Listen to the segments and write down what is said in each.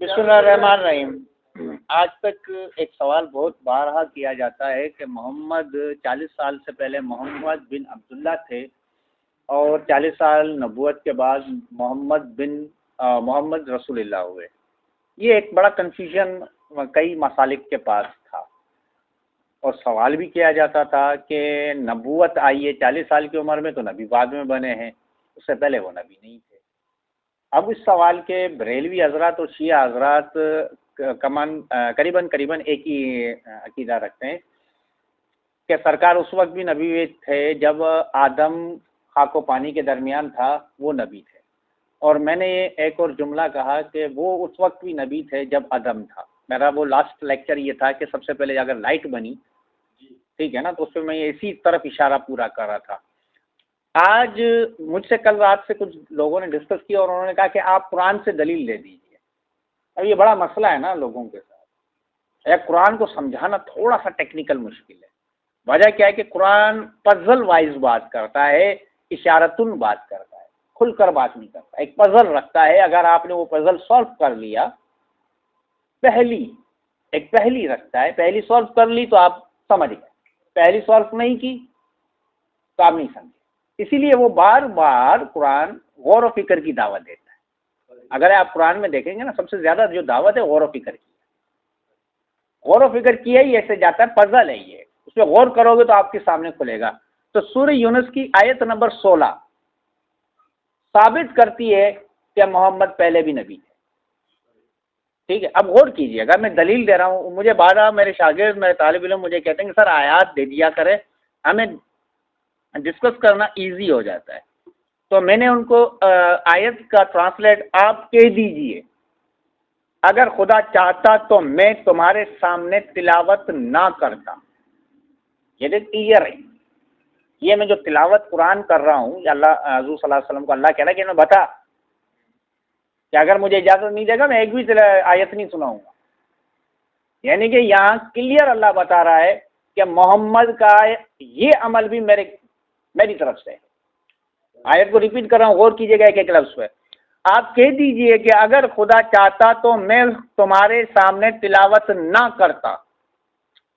बिस्मिल्लाहिर्रहमानिर्रहीम। आज तक एक सवाल बहुत बारहा किया जाता है कि मोहम्मद 40 साल से पहले मोहम्मद बिन अब्दुल्ला थे और 40 साल नबूवत के बाद मोहम्मद रसूलुल्लाह हुए। ये एक बड़ा कन्फ्यूजन कई मसालिक के पास था और सवाल भी किया जाता था कि नबूवत आई है 40 साल की उम्र में, तो नबी बाद में बने हैं, उससे पहले वो नबी नहीं थे। अब इस सवाल के बरेलवी हजरात और शिया हजरात करीबन एक ही अकीदा रखते हैं कि सरकार उस वक्त भी नबी थे जब आदम खाको पानी के दरमियान था, वो नबी थे। और मैंने एक और जुमला कहा कि वो उस वक्त भी नबी थे जब आदम था। मेरा वो लास्ट लेक्चर ये था कि सबसे पहले अगर लाइट बनी, ठीक है ना, तो उसमें मैं इसी तरफ इशारा पूरा कर रहा था। आज मुझसे कल रात से कुछ लोगों ने डिस्कस किया और उन्होंने कहा कि आप कुरान से दलील दे दीजिए। अब ये बड़ा मसला है ना लोगों के साथ, कुरान को समझाना थोड़ा सा टेक्निकल मुश्किल है। वजह क्या है कि कुरान पजल वाइज बात करता है, इशारतुन बात करता है, खुलकर बात नहीं करता। एक पजल रखता है, अगर आपने वो पजल सॉल्व कर लिया, पहली रखता है, पहली सॉल्व कर ली तो आप समझ गए, पहली सॉल्व नहीं की तो आप नहीं समझे। इसीलिए वो बार बार कुरान गौर व फिक्र की दावत देता है। अगर आप कुरान में देखेंगे ना, सबसे ज्यादा जो दावत है गौर व फिक्र की, गौर व फिक्र किया ही ऐसे जाता है, पजल है ये, उसमें गौर करोगे तो आपके सामने खुलेगा। तो सूरह यूनुस की आयत नंबर 16 साबित करती है कि मोहम्मद पहले भी नबी थे। ठीक है, अब गौर कीजिए, अगर मैं दलील दे रहा हूँ, मुझे बारह मेरे शागिर्द, मेरे तालिब इल्म मुझे कहते हैं कि सर आयात दे दिया करें, हमें डिस्कस करना इजी हो जाता है। तो मैंने उनको आयत का ट्रांसलेट आप कह दीजिए, अगर खुदा चाहता तो मैं तुम्हारे सामने तिलावत ना करता। ये देख क्लियर है, ये मैं जो तिलावत कुरान कर रहा हूँ, अल्लाह हज़ूर सल्लल्लाहु अलैहि वसल्लम को अल्लाह कह रहा है कि मैं बता कि अगर मुझे इजाज़त नहीं देगा मैं एक भी आयत नहीं सुनाऊंगा। यानी कि यहाँ क्लियर अल्लाह बता रहा है कि मोहम्मद का ये अमल भी मेरी तरफ से है। आयत को रिपीट कर रहा हूँ, गौर कीजिएगा एक एक लफ्ज़ पे। आप कह दीजिए कि अगर खुदा चाहता तो मैं तुम्हारे सामने तिलावत ना करता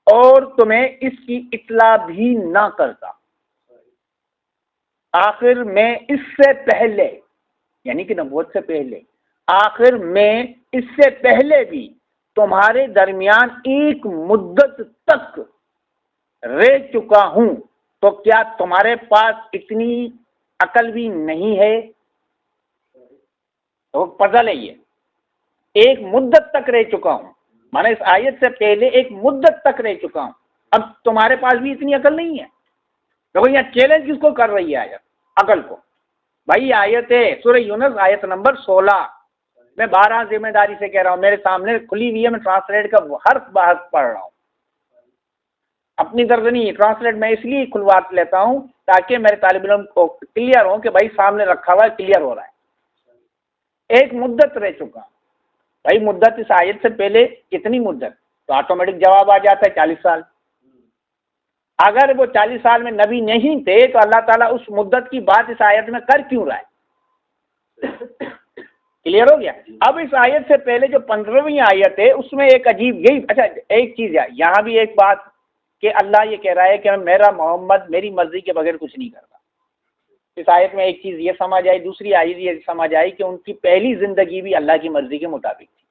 और तुम्हें इसकी इत्ला भी ना करता। आखिर में इससे पहले, यानी कि नबूवत से पहले, आखिर में इससे पहले भी तुम्हारे दरमियान एक मुद्दत तक रह चुका हूं, तो क्या तुम्हारे पास इतनी अकल भी नहीं है? तो पजल है ये, एक मुद्दत तक रह चुका हूं, माने इस आयत से पहले एक मुद्दत तक रह चुका हूं, अब तुम्हारे पास भी इतनी अकल नहीं है। तो यहाँ चैलेंज किसको कर रही है आयत? अकल को। भाई आयत है सूरह यूनुस आयत नंबर 16, मैं 12 जिम्मेदारी से कह रहा हूँ, मेरे सामने खुली हुई है, मैं ट्रांसलेट का हर्फ बहर्फ पढ़ रहा हूँ, अपनी तरफ नहीं, ट्रांसलेट मैं इसलिए खुलवा लेता हूँ ताकि मेरे तालिब इल्म को क्लियर हो कि भाई सामने रखा हुआ है, क्लियर हो रहा है। एक मुद्दत रह चुका, भाई मुद्दत इस आयत से पहले कितनी मुद्दत, तो ऑटोमेटिक जवाब आ जाता है 40 साल। अगर वो 40 साल में नबी नहीं थे तो अल्लाह ताला उस मुद्दत की बात इस आयत में कर क्यों रहा है? क्लियर हो गया। अब इस आयत से पहले जो 15वीं आयत है उसमें एक अजीब यही, अच्छा एक चीज है यहाँ भी एक बात कि अल्लाह ये कह रहा है कि मेरा मोहम्मद मेरी मर्जी के बगैर कुछ नहीं करता। इस आयत में एक चीज ये समझ आई, दूसरी आयत ये समझ आई कि उनकी पहली जिंदगी भी अल्लाह की मर्जी के मुताबिक थी।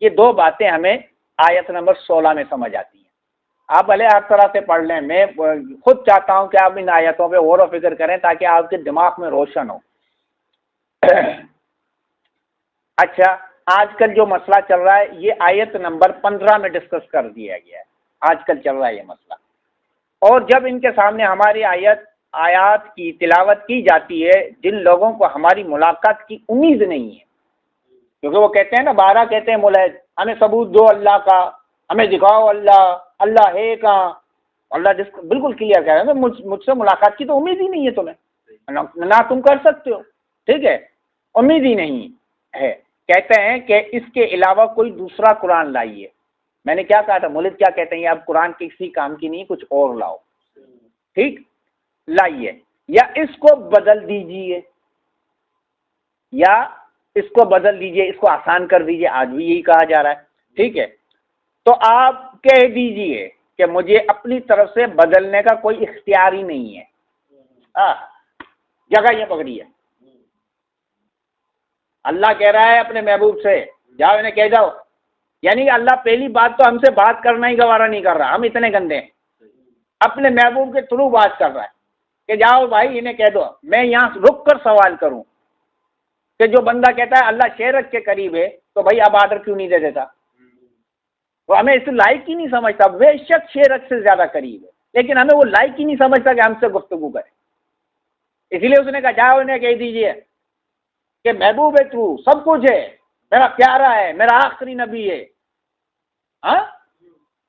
ये दो बातें हमें आयत नंबर 16 में समझ आती हैं। आप भले हर तरह से पढ़ लें, मैं खुद चाहता हूं कि आप इन आयतों पे गौर व फिक्र करें ताकि आपके दिमाग में रोशन हो। अच्छा, आजकल जो मसला चल रहा है ये आयत नंबर 15 में डिस्कस कर दिया गया है, आजकल चल रहा है ये मसला। और जब इनके सामने हमारी आयात की तिलावत की जाती है, जिन लोगों को हमारी मुलाकात की उम्मीद नहीं है, क्योंकि वो कहते हैं ना, 12 कहते हैं मुलहिद, हमें सबूत दो अल्लाह का, हमें दिखाओ अल्लाह है कहाँ। अल्लाह बिल्कुल क्लियर कह रहे हैं, मुझसे मुलाकात की तो उम्मीद ही नहीं है तुम्हें, ना तुम कर सकते हो, ठीक है, उम्मीद ही नहीं है। कहते हैं कि इसके अलावा कोई दूसरा कुरान लाइए। मैंने क्या कहा था, मुल्क क्या कहते हैं, अब कुरान किसी काम की नहीं, कुछ और लाओ, ठीक, लाइए, या इसको बदल दीजिए, या इसको बदल दीजिए, इसको आसान कर दीजिए, आज भी यही कहा जा रहा है। ठीक है, तो आप कह दीजिए कि मुझे अपनी तरफ से बदलने का कोई इख्तियार ही नहीं है। जगह ये पकड़ी है। अल्लाह कह रहा है अपने महबूब से, जाओ इन्हें कह जाओ। यानी कि अल्लाह पहली बात तो हमसे बात करना ही गवारा नहीं कर रहा, हम इतने गंदे हैं। अपने महबूब के थ्रू बात कर रहा है कि जाओ भाई इन्हें कह दो। मैं यहाँ रुक कर सवाल करूं कि जो बंदा कहता है अल्लाह शेरक के करीब है, तो भाई अब आर्डर क्यों नहीं दे देता? वो हमें इस लायक ही नहीं समझता। बेशक शेरक से ज्यादा करीब है, लेकिन हमें वो लायक ही नहीं समझता कि हमसे गुफ्तगू करे। इसीलिए उसने कहा जाओ इन्हें कह दीजिए कि महबूब है तू, सब कुछ है, मेरा प्यारा है, मेरा आखिरी नबी है। हाँ,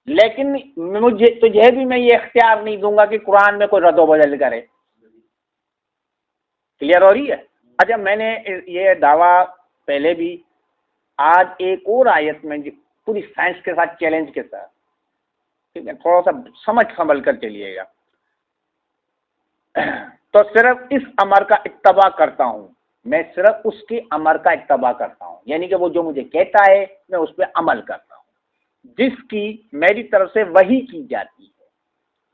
लेकिन मुझे तुझे भी मैं ये इख्तियार नहीं दूंगा कि कुरान में कोई रद्द बदल करे। क्लियर हो रही है? अच्छा, मैंने ये दावा पहले भी, आज एक और आयत में पूरी साइंस के साथ, चैलेंज के साथ, ठीक है, थोड़ा सा समझ संभल कर चलिएगा। तो सिर्फ इस अमर का इत्तबा करता हूं मैं, सिर्फ उसके अमर का इत्तबा करता हूं, यानी कि वो जो मुझे कहता है मैं उस पर अमल करता हूं, जिसकी मेरी तरफ से वही की जाती है।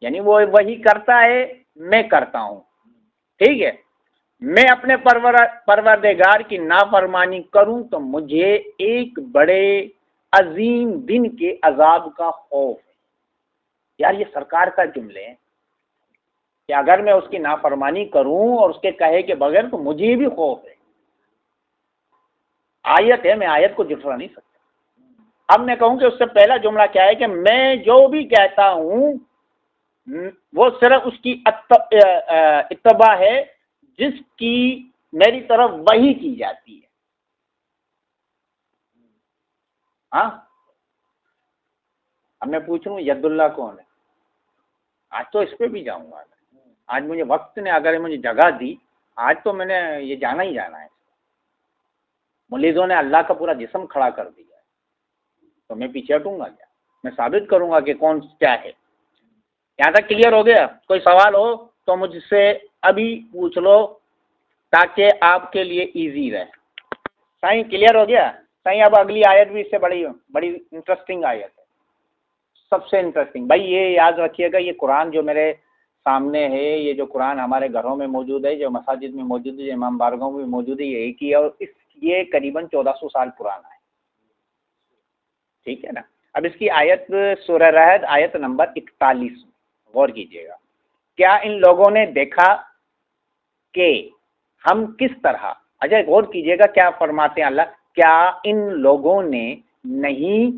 यानी वो वही करता है, मैं करता हूं। ठीक है, मैं अपने परवरदिगार की नाफरमानी करूं तो मुझे एक बड़े अजीम दिन के अजाब का खौफ है। यार ये सरकार का जुमले हैं कि अगर मैं उसकी नाफरमानी करूं और उसके कहे के बगैर, तो मुझे भी खौफ है। आयत है, मैं आयत को झुठला नहीं सकता। अब मैं कहूं कि उससे पहला जुमला क्या है कि मैं जो भी कहता हूं वो सिर्फ उसकी इत्तबा है जिसकी मेरी तरफ वही की जाती है। हाँ, अब मैं पूछ रहा हूँ यदुल्ला कौन है? आज तो इस पे भी जाऊंगा। आज मुझे वक्त ने अगर मुझे जगह दी, आज तो मैंने ये जाना ही जाना है। मुलीजों ने अल्लाह का पूरा जिस्म खड़ा कर दिया है, तो मैं पीछे हटूंगा क्या? मैं साबित करूंगा कि कौन क्या है। यहाँ तक क्लियर हो गया? कोई सवाल हो तो मुझसे अभी पूछ लो, ताकि आपके लिए इजी रहे। साईं क्लियर हो गया? साईं अब अगली आयत भी इससे बड़ी बड़ी इंटरेस्टिंग आयत है, सबसे इंटरेस्टिंग। भाई ये याद रखिएगा, ये कुरान जो मेरे सामने है, ये जो कुरान हमारे घरों में मौजूद है, जो मसाजिद में मौजूद है, जो इमाम बारगाहों में मौजूद है, ये एक ही है, और ये करीबन 1400 साल पुराना है। ठीक है ना? अब इसकी आयत सूरह रहद आयत नंबर 41, गौर कीजिएगा। क्या इन लोगों ने देखा कि हम किस तरह, अच्छा गौर कीजिएगा क्या फरमाते हैं अल्लाह, क्या इन लोगों ने नहीं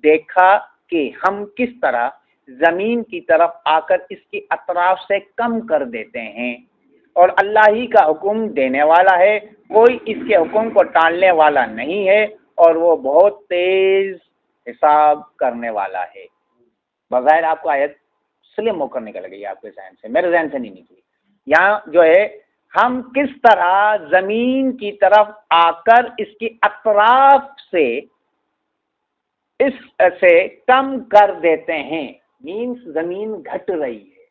देखा कि हम किस तरह जमीन की तरफ आकर इसकी अतराफ से कम कर देते हैं, और अल्लाह ही का हुक्म देने वाला है, कोई इसके हुक्म को टालने वाला नहीं है, और वो बहुत तेज हिसाब करने वाला है। बगैर आपको आयत स्लिम होकर निकल गई आपके जहन से, मेरे जहन से नहीं निकली। यहाँ जो है, हम किस तरह जमीन की तरफ आकर इसकी अतराफ से इससे कम कर देते हैं, मीन्स जमीन घट रही है।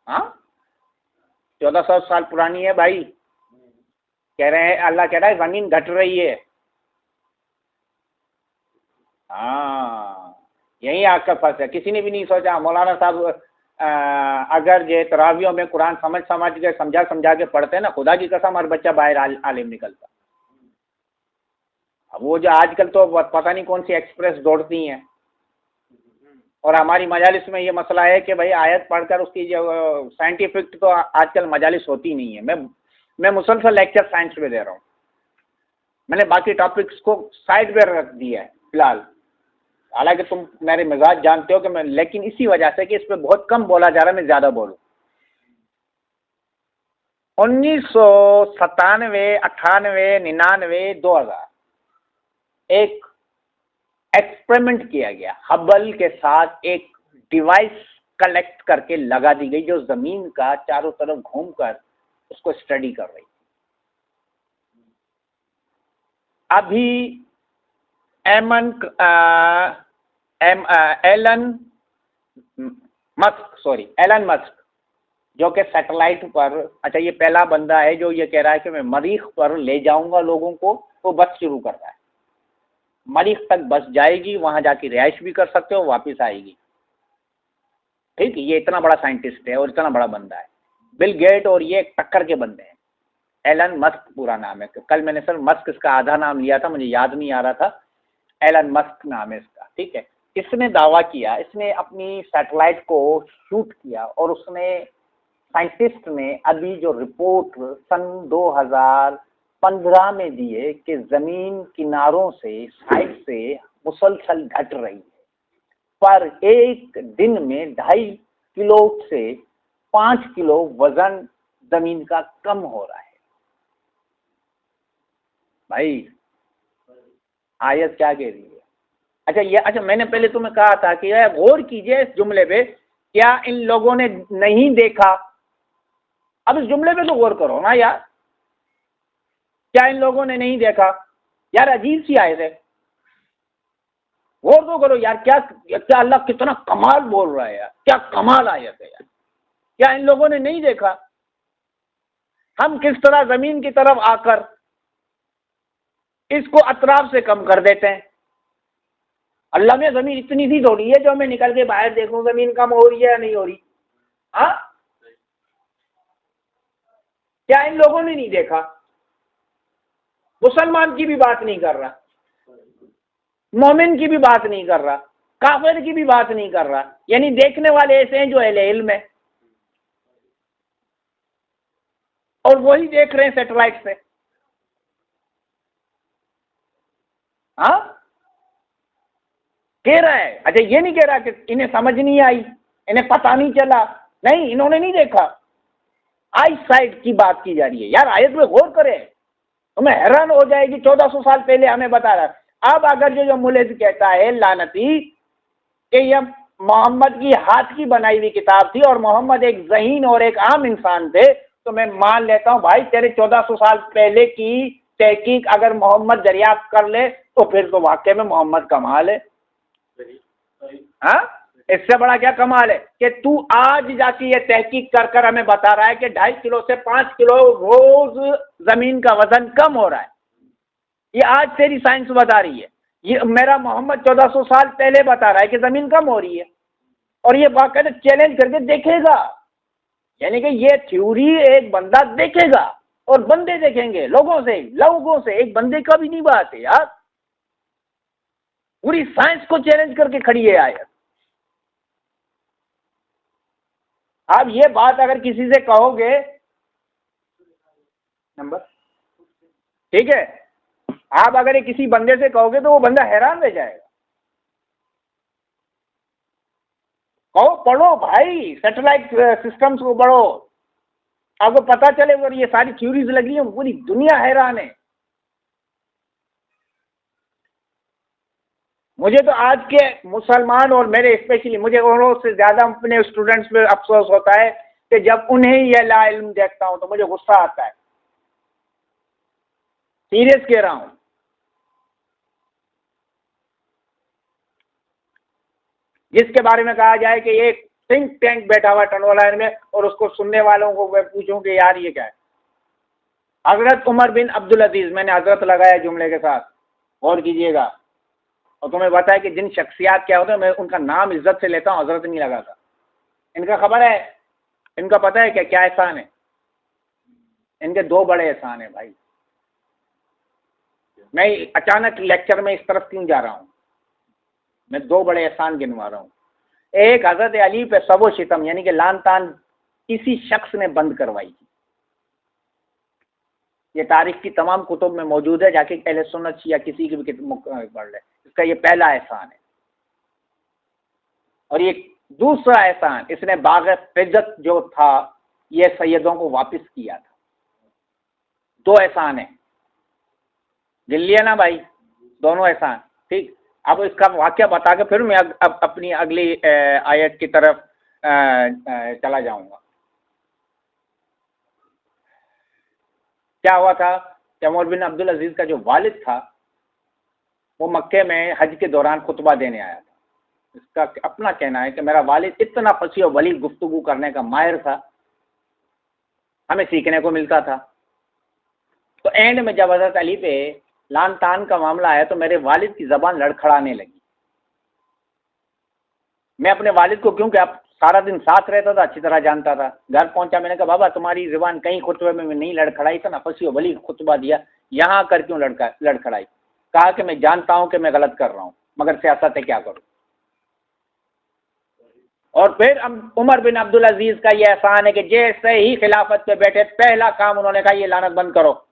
हाँ, 1400 साल पुरानी है भाई। कह रहे हैं, अल्लाह कह रहा है जमीन घट रही है। हाँ, यही आपका फर्ज है। किसी ने भी नहीं सोचा, मौलाना साहब अगर ये तरावियों में कुरान समझ के समझा के पढ़ते हैं ना, खुदा की कसम हर बच्चा बाहर आलिम निकलता। अब वो जो आजकल तो पता नहीं कौन सी एक्सप्रेस दौड़ती हैं, और हमारी मजालिस में ये मसला है कि भाई आयत पढ़कर उसकी जो साइंटिफिक तो आजकल मजालिस होती नहीं है। मैं मुसलसल लेक्चर साइंस पे दे रहा हूँ, मैंने बाकी टॉपिक्स को साइड पे रख दिया है फिलहाल। हालांकि तुम मेरे मिजाज जानते हो कि मैं, लेकिन इसी वजह से कि इस पे बहुत कम बोला जा रहा है, मैं ज़्यादा बोलूँ। 1997, 98, 99, 2000 एक एक्सपेरिमेंट किया गया, हबल के साथ एक डिवाइस कलेक्ट करके लगा दी गई, जो जमीन का चारों तरफ घूमकर उसको स्टडी कर रही। अभी एलन मस्क जो कि सैटेलाइट पर, अच्छा ये पहला बंदा है जो ये कह रहा है कि मैं मरीख पर ले जाऊंगा लोगों को, तो बस शुरू कर रहा है। मरीख तक बस जाएगी, वहां जाके रिहाइश भी कर सकते हो, वापस आएगी। ठीक, ये इतना बड़ा साइंटिस्ट है और इतना बड़ा बंदा है। बिल गेट और ये टक्कर के बंदे हैं। एलन मस्क पूरा नाम है। कल मैंने सर मस्क इसका आधा नाम लिया था, मुझे याद नहीं आ रहा था। एलन मस्क नाम है इसका, ठीक है। इसने दावा किया, इसने अपनी सैटेलाइट को शूट किया और उसने, साइंटिस्ट ने अभी जो रिपोर्ट सन 2015 में दी है कि जमीन किनारों से, साइड से मुसलसल घट रही है, पर एक दिन में 2.5 किलो से 5 किलो वजन जमीन का कम हो रहा है। भाई आयत क्या कह रही है? अच्छा मैंने पहले तुम्हें कहा था कि यार गौर कीजिए इस जुमले पे, क्या इन लोगों ने नहीं देखा? अब इस जुमले पे तो गौर करो ना यार, क्या इन लोगों ने नहीं देखा? यार अजीब सी आयत है, गौर तो करो यार। क्या क्या अल्लाह कितना कमाल बोल रहा है यार, क्या कमाल आयत है यार। क्या इन लोगों ने नहीं देखा हम किस तरह जमीन की तरफ आकर इसको अतराफ से कम कर देते हैं? अल्लाह में जमीन इतनी सी थोड़ी है जो मैं निकल के बाहर देखूं जमीन कम हो रही है या नहीं हो रही। हाँ, क्या इन लोगों ने नहीं देखा? मुसलमान की भी बात नहीं कर रहा, मोमिन की भी बात नहीं कर रहा, काफिर की भी बात नहीं कर रहा, यानी देखने वाले ऐसे हैं जो अहले इल्म है, और वही देख रहे हैं सैटेलाइट से। हाँ, कह रहा है। अच्छा ये नहीं कह रहा कि इन्हें समझ नहीं आई, इन्हें पता नहीं चला, नहीं, इन्होंने नहीं देखा। आई साइड की बात की जा रही है यार। आयत में गौर करें, तुम्हें हैरान हो जाएगी। 1400 साल पहले हमें बता रहा। अब अगर जो मुलेज कहता है लानती कि यह मोहम्मद की हाथ की बनाई हुई किताब थी और मोहम्मद एक ज़हीन और एक आम इंसान थे, तो मैं मान लेता हूं भाई तेरे 1400 साल पहले की तहकीक अगर मोहम्मद दरियाफ्त कर ले तो फिर तो वाकई में मोहम्मद कमाल है। हाँ, इससे बड़ा क्या कमाल है कि तू आज जाके ये तहकीक कर कर हमें बता रहा है कि 2.5 किलो से 5 किलो रोज जमीन का वजन कम हो रहा है। ये आज तेरी साइंस बता रही है। ये मेरा मोहम्मद 1400 साल पहले बता रहा है कि जमीन कम हो रही है, और ये बाकायदा चैलेंज करके देखेगा। यानी कि ये थ्योरी एक बंदा देखेगा और बंदे देखेंगे, लोगों से, एक बंदे का भी नहीं बात है यार, पूरी साइंस को चैलेंज करके खड़ी है आयत। आप ये बात अगर किसी से कहोगे, नंबर ठीक है, आप अगर ये किसी बंदे से कहोगे तो वो बंदा हैरान रह जाएगा। कहो पढ़ो भाई, सैटेलाइट सिस्टम्स को पढ़ो, आपको पता चले। और ये सारी थ्योरीज लगी है, पूरी दुनिया हैरान है। मुझे तो आज के मुसलमान और मेरे स्पेशली, मुझे औरों से ज्यादा अपने स्टूडेंट्स पे अफसोस होता है कि जब उन्हें ये ला इल्म देखता हूं तो मुझे गुस्सा आता है। सीरियस कह रहा हूं। जिसके बारे में कहा जाए कि एक थिंक टैंक बैठा हुआ टनोलाइन में और उसको सुनने वालों को मैं पूछूं कि यार ये क्या है? हजरत उमर बिन अब्दुल अजीज, मैंने हजरत लगाया जुमले के साथ, गौर कीजिएगा। और तुम्हें बताया कि जिन शख्सियात क्या होते हैं मैं उनका नाम इज्जत से लेता हूं, हजरत नहीं लगाता। इनका खबर है, इनका पता है क्या क्या एहसान है? इनके 2 बड़े एहसान है भाई। मैं अचानक लेक्चर में इस तरफ क्यों जा रहा हूं? मैं 2 बड़े एहसान गिनवा रहा हूं। एक, हजरत अली पे सबो शितम यानी कि लान तान किसी शख्स ने बंद करवाई। ये तारीख की तमाम कुतुब में मौजूद है, जाके अहले सुन्नत या किसी की भी पढ़ ले। इसका ये पहला एहसान है। और ये दूसरा एहसान, इसने बाग फिज्जत जो था ये सैयदों को वापस किया था। 2 एहसान है, गिन लिया ना भाई, दोनों एहसान। ठीक, अब इसका वाक्य बता के फिर मैं अब अपनी अगली आयत की तरफ चला जाऊंगा। क्या हुआ था कि उमर बिन अब्दुल अजीज का जो वालिद था वो मक्के में हज के दौरान खुतबा देने आया था। इसका अपना कहना है कि मेरा वालिद इतना फसी और बलीग गुफ्तगू करने का माहिर था हमें सीखने को मिलता था। तो एंड में जब हज़रत अली पे लान तान का मामला आया तो मेरे वालिद की ज़बान लड़खड़ाने लगी। मैं अपने वालिद को, क्योंकि आप सारा दिन साथ रहता था, अच्छी तरह जानता था, घर पहुंचा, मैंने कहा बाबा तुम्हारी ज़बान कहीं खुतबे में नहीं लड़खड़ाई था ना, फसी भली खुतबा दिया, यहाँ कर क्यों लड़खड़ाई? कहा कि मैं जानता हूं कि मैं गलत कर रहा हूं, मगर सियासत है क्या करूं। और फिर उमर बिन अब्दुल अजीज का ये एहसान है कि जैसे ही खिलाफत पे बैठे पहला काम उन्होंने कहा ये लानत बंद करो।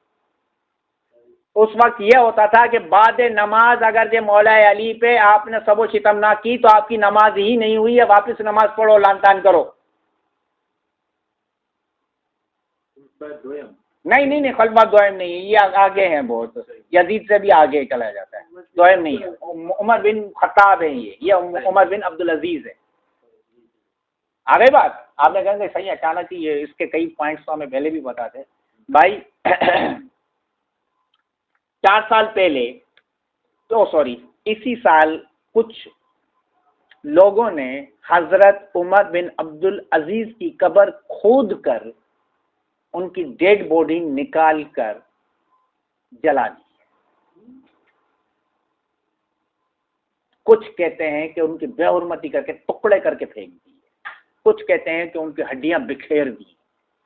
उस वक्त यह होता था कि बाद नमाज अगर जे मौला अली पे आपने सबो शितम ना की तो आपकी नमाज ही नहीं हुई है, वापस नमाज पढ़ो, लान तान करो। नहीं नहीं नहीं, खलबा दोयम नहीं है, ये आगे हैं बहुत, यजीद से भी आगे चला जाता है, दोयम नहीं है। उमर बिन खत्ताब है ये उमर बिन अब्दुल अजीज है। आगे बात आपने कहा सही, अचानक ही ये इसके कई पॉइंट्स तो हमें पहले भी बता थे भाई। 4 साल पहले, तो सॉरी इसी साल कुछ लोगों ने हजरत उमर बिन अब्दुल अजीज की कब्र खोद कर उनकी डेड बॉडी निकाल कर जला दी। कुछ कहते हैं कि उनकी बेहुरमती करके टुकड़े करके फेंक दी, कुछ कहते हैं कि उनकी हड्डियां बिखेर दी,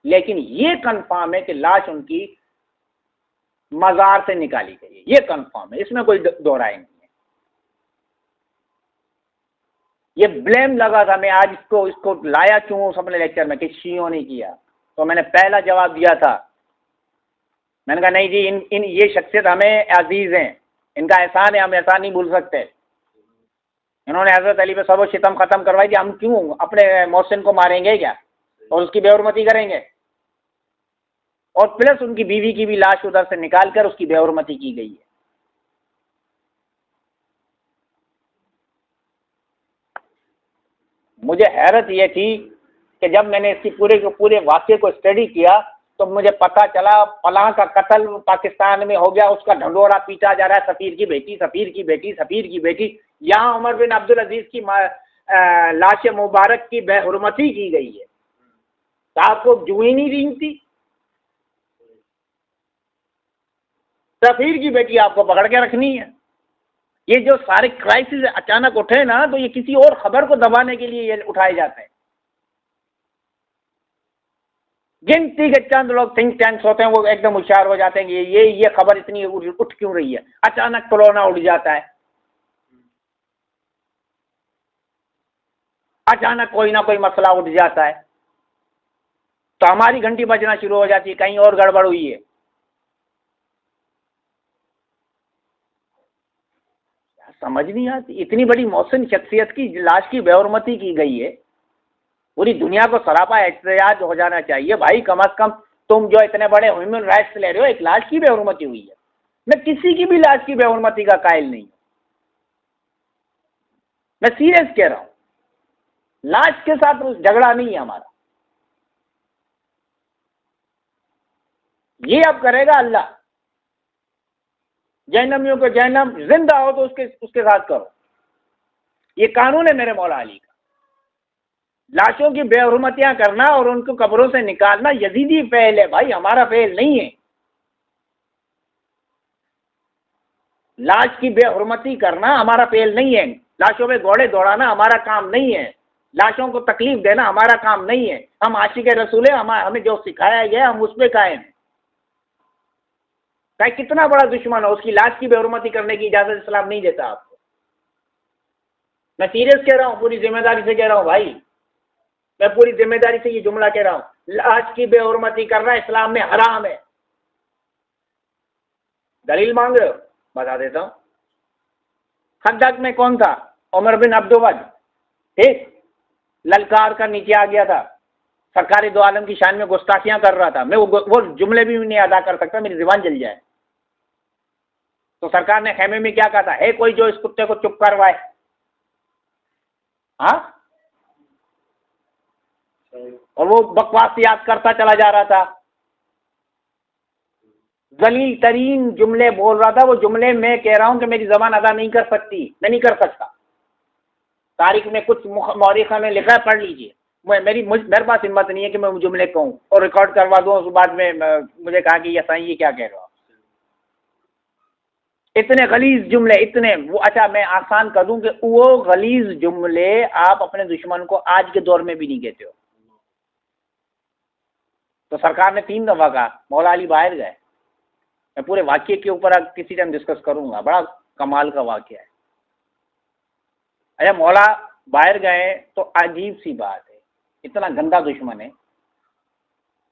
लेकिन ये कंफर्म है कि लाश उनकी मजार से निकाली गई है, ये कंफर्म है, इसमें कोई दोहराए नहीं है। ये ब्लेम लगा था, मैं आज इसको लाया क्यों अपने लेक्चर में कि शियों ने किया, तो मैंने पहला जवाब दिया था, मैंने कहा नहीं जी, इन ये शख्सियत हमें अजीज हैं, इनका एहसान है, हम एहसान नहीं भूल सकते। इन्होंने हजरत अली पे सबो शितम खत्म करवाई थी, हम क्यों अपने मोहसिन को मारेंगे क्या और उसकी बेहुरमती करेंगे। और प्लस उनकी बीवी की भी लाश उधर से निकाल कर उसकी बेहुरमती की गई है। मुझे हैरत यह थी कि जब मैंने इसकी पूरे वाक़े को स्टडी किया तो मुझे पता चला फलां का कत्ल पाकिस्तान में हो गया, उसका ढंढोरा पीटा जा रहा है, सफ़ीर की बेटी, सफ़ीर की बेटी, सफ़ीर की बेटी। यहाँ उमर बिन अब्दुल अजीज की लाश मुबारक की बेहुरमती की गई है, तो आपको जू ही नहीं रेंगती। सफ़ीर की बेटी आपको पकड़ के रखनी है। ये जो सारे क्राइसिस अचानक उठे ना, तो ये किसी और खबर को दबाने के लिए ये उठाए जाते हैं। गिनती के चंद लोग थिंक टैंक्स होते हैं, वो एकदम होशियार हो जाते हैं कि ये खबर इतनी उठ क्यों रही है, अचानक कोरोना उड़ जाता है, अचानक कोई ना कोई मसला उठ जाता है, तो हमारी घंटी बजना शुरू हो जाती है, कहीं और गड़बड़ हुई है। समझ नहीं आती, इतनी बड़ी मोहसिन शख्सियत की लाश की बेहुरमती की गई है, पूरी दुनिया को सरापा एहतजाज हो जाना चाहिए भाई। कम अज कम तुम जो इतने बड़े ह्यूमन राइट्स ले रहे हो, एक लाश की बेहुरमती हुई है, मैं किसी की भी लाश की बेहुरमती का कायल नहीं हूं, मैं सीरियस कह रहा हूं, लाश के साथ झगड़ा नहीं है हमारा। ये अब करेगा अल्लाह, जहन्नमियों को जहन्नम, जिंदा हो तो उसके साथ करो, ये कानून है मेरे मौला अली का। लाशों की बेहुरमतियां करना और उनको कब्रों से निकालना यजीदी फेल है भाई, हमारा फेल नहीं है। लाश की बेहुरमती करना हमारा फेल नहीं है, लाशों पे घोड़े दौड़ाना हमारा काम नहीं है, लाशों को तकलीफ देना हमारा काम नहीं है। हम आशिक रसूल है, हमें जो सिखाया गया हम उस पर कायम हैं। चाहे कितना बड़ा दुश्मन हो, उसकी लाश की बेहुरमती करने की इजाजत इस्लाम नहीं देता आपको। मैं सीरियस कह रहा हूं, पूरी जिम्मेदारी से कह रहा हूं भाई, मैं पूरी जिम्मेदारी से ये जुमला कह रहा हूं, लाश की बेहुरमती करना इस्लाम में हराम है। दलील मांग रहे हो, बता देता हूं। खंदक में कौन था? उमर बिन अब्दुल, ठीक, ललकार का नीचे आ गया था, सरकारी दो आलम की शान में गुस्ताखियां कर रहा था, मैं वो जुमले भी नहीं अदा कर सकता, मेरी जुबान जल जाए। तो सरकार ने खेमे में क्या कहा था, है कोई जो इस कुत्ते को चुप करवाए? हाँ, और वो बकवास याद करता चला जा रहा था, जलील तरीन जुमले बोल रहा था। वो जुमले मैं कह रहा हूं कि मेरी जबान अदा नहीं कर सकती, मैं नहीं कर सकता। तारीख में कुछ मौरिखा में लिखा है, पढ़ लीजिए, मेरे पास हिम्मत नहीं है कि मैं जुमले कहूँ और रिकॉर्ड करवा दूँ, उस बाद में मुझे कहा कि ये साईं ये क्या कह रहे हो। इतने गलीज जुमले, इतने वो, अच्छा मैं आसान कर दूं कि वो गलीज जुमले आप अपने दुश्मन को आज के दौर में भी नहीं कहते हो। तो सरकार ने 3 दफा कहा मौला अली बाहर गए। मैं पूरे वाक्य के ऊपर किसी टाइम डिस्कस करूंगा, बड़ा कमाल का वाक्य है। अच्छा मौला बाहर गए तो अजीब सी बात है, इतना गंदा दुश्मन है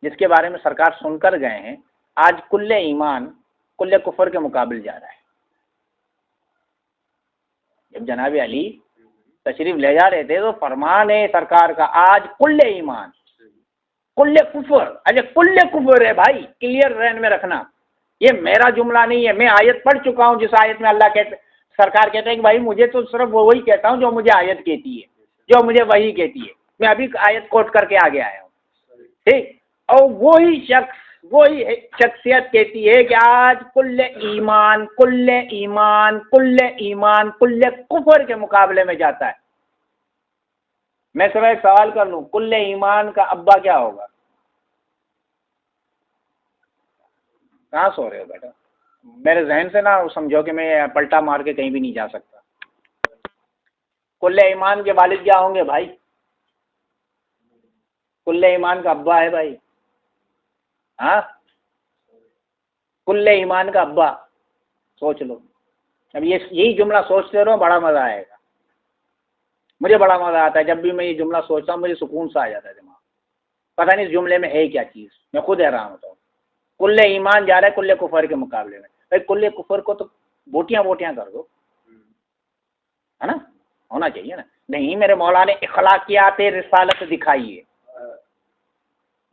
जिसके बारे में सरकार सुनकर गए हैं, आज कुल्ले ईमान कुल्ले कुफर के मुकाबले जा रहा है। जब जनाब अली तशरीफ ले जा रहे थे तो फरमान है सरकार का, आज कुल्ले ईमान कुल्ले कुफर। अच्छा कुल्ले कुफर है भाई, क्लियर रहन में रखना, ये मेरा जुमला नहीं है। मैं आयत पढ़ चुका हूँ जिस आयत में अल्लाह कहते, सरकार कहते हैं कि भाई मुझे तो सिर्फ वही कहता हूँ जो मुझे आयत कहती है, जो मुझे वही कहती है। मैं अभी आयत कोट करके आगे आया हूँ, ठीक। और वही शख्स, वही शख्सियत कहती है कि आज कुल्ले ईमान कुल्ले ईमान कुल्ले ईमान कुल्ले कुफर के मुकाबले में जाता है। मैं सिर्फ एक सवाल कर लूं, कुल्ले ईमान का अब्बा क्या होगा? कहाँ सो रहे हो बेटा? मेरे जहन से ना समझो कि मैं पलटा मार के कहीं भी नहीं जा सकता। कुल्ले ईमान के वालिद क्या होंगे भाई? कुल्ले ईमान का अब्बा है भाई। हाँ, कुल्ले ईमान का अब्बा, सोच लो। अब ये यही जुमला सोचते रहो, बड़ा मजा आएगा। मुझे बड़ा मजा आता है जब भी मैं ये जुमला सोचता हूँ, मुझे सुकून सा आ जाता है दिमाग। पता नहीं इस जुमले में है क्या चीज, मैं खुद हैरान होता हूँ। कुल्ले ईमान जा रहा है कुल्ले कुफर के मुकाबले में। भाई कुल्ले कुफर को तो बोटियां बोटियां कर दो, है ना, होना चाहिए ना। नहीं, मेरे मौला ने इखलाकियात रिसालत दिखाई है।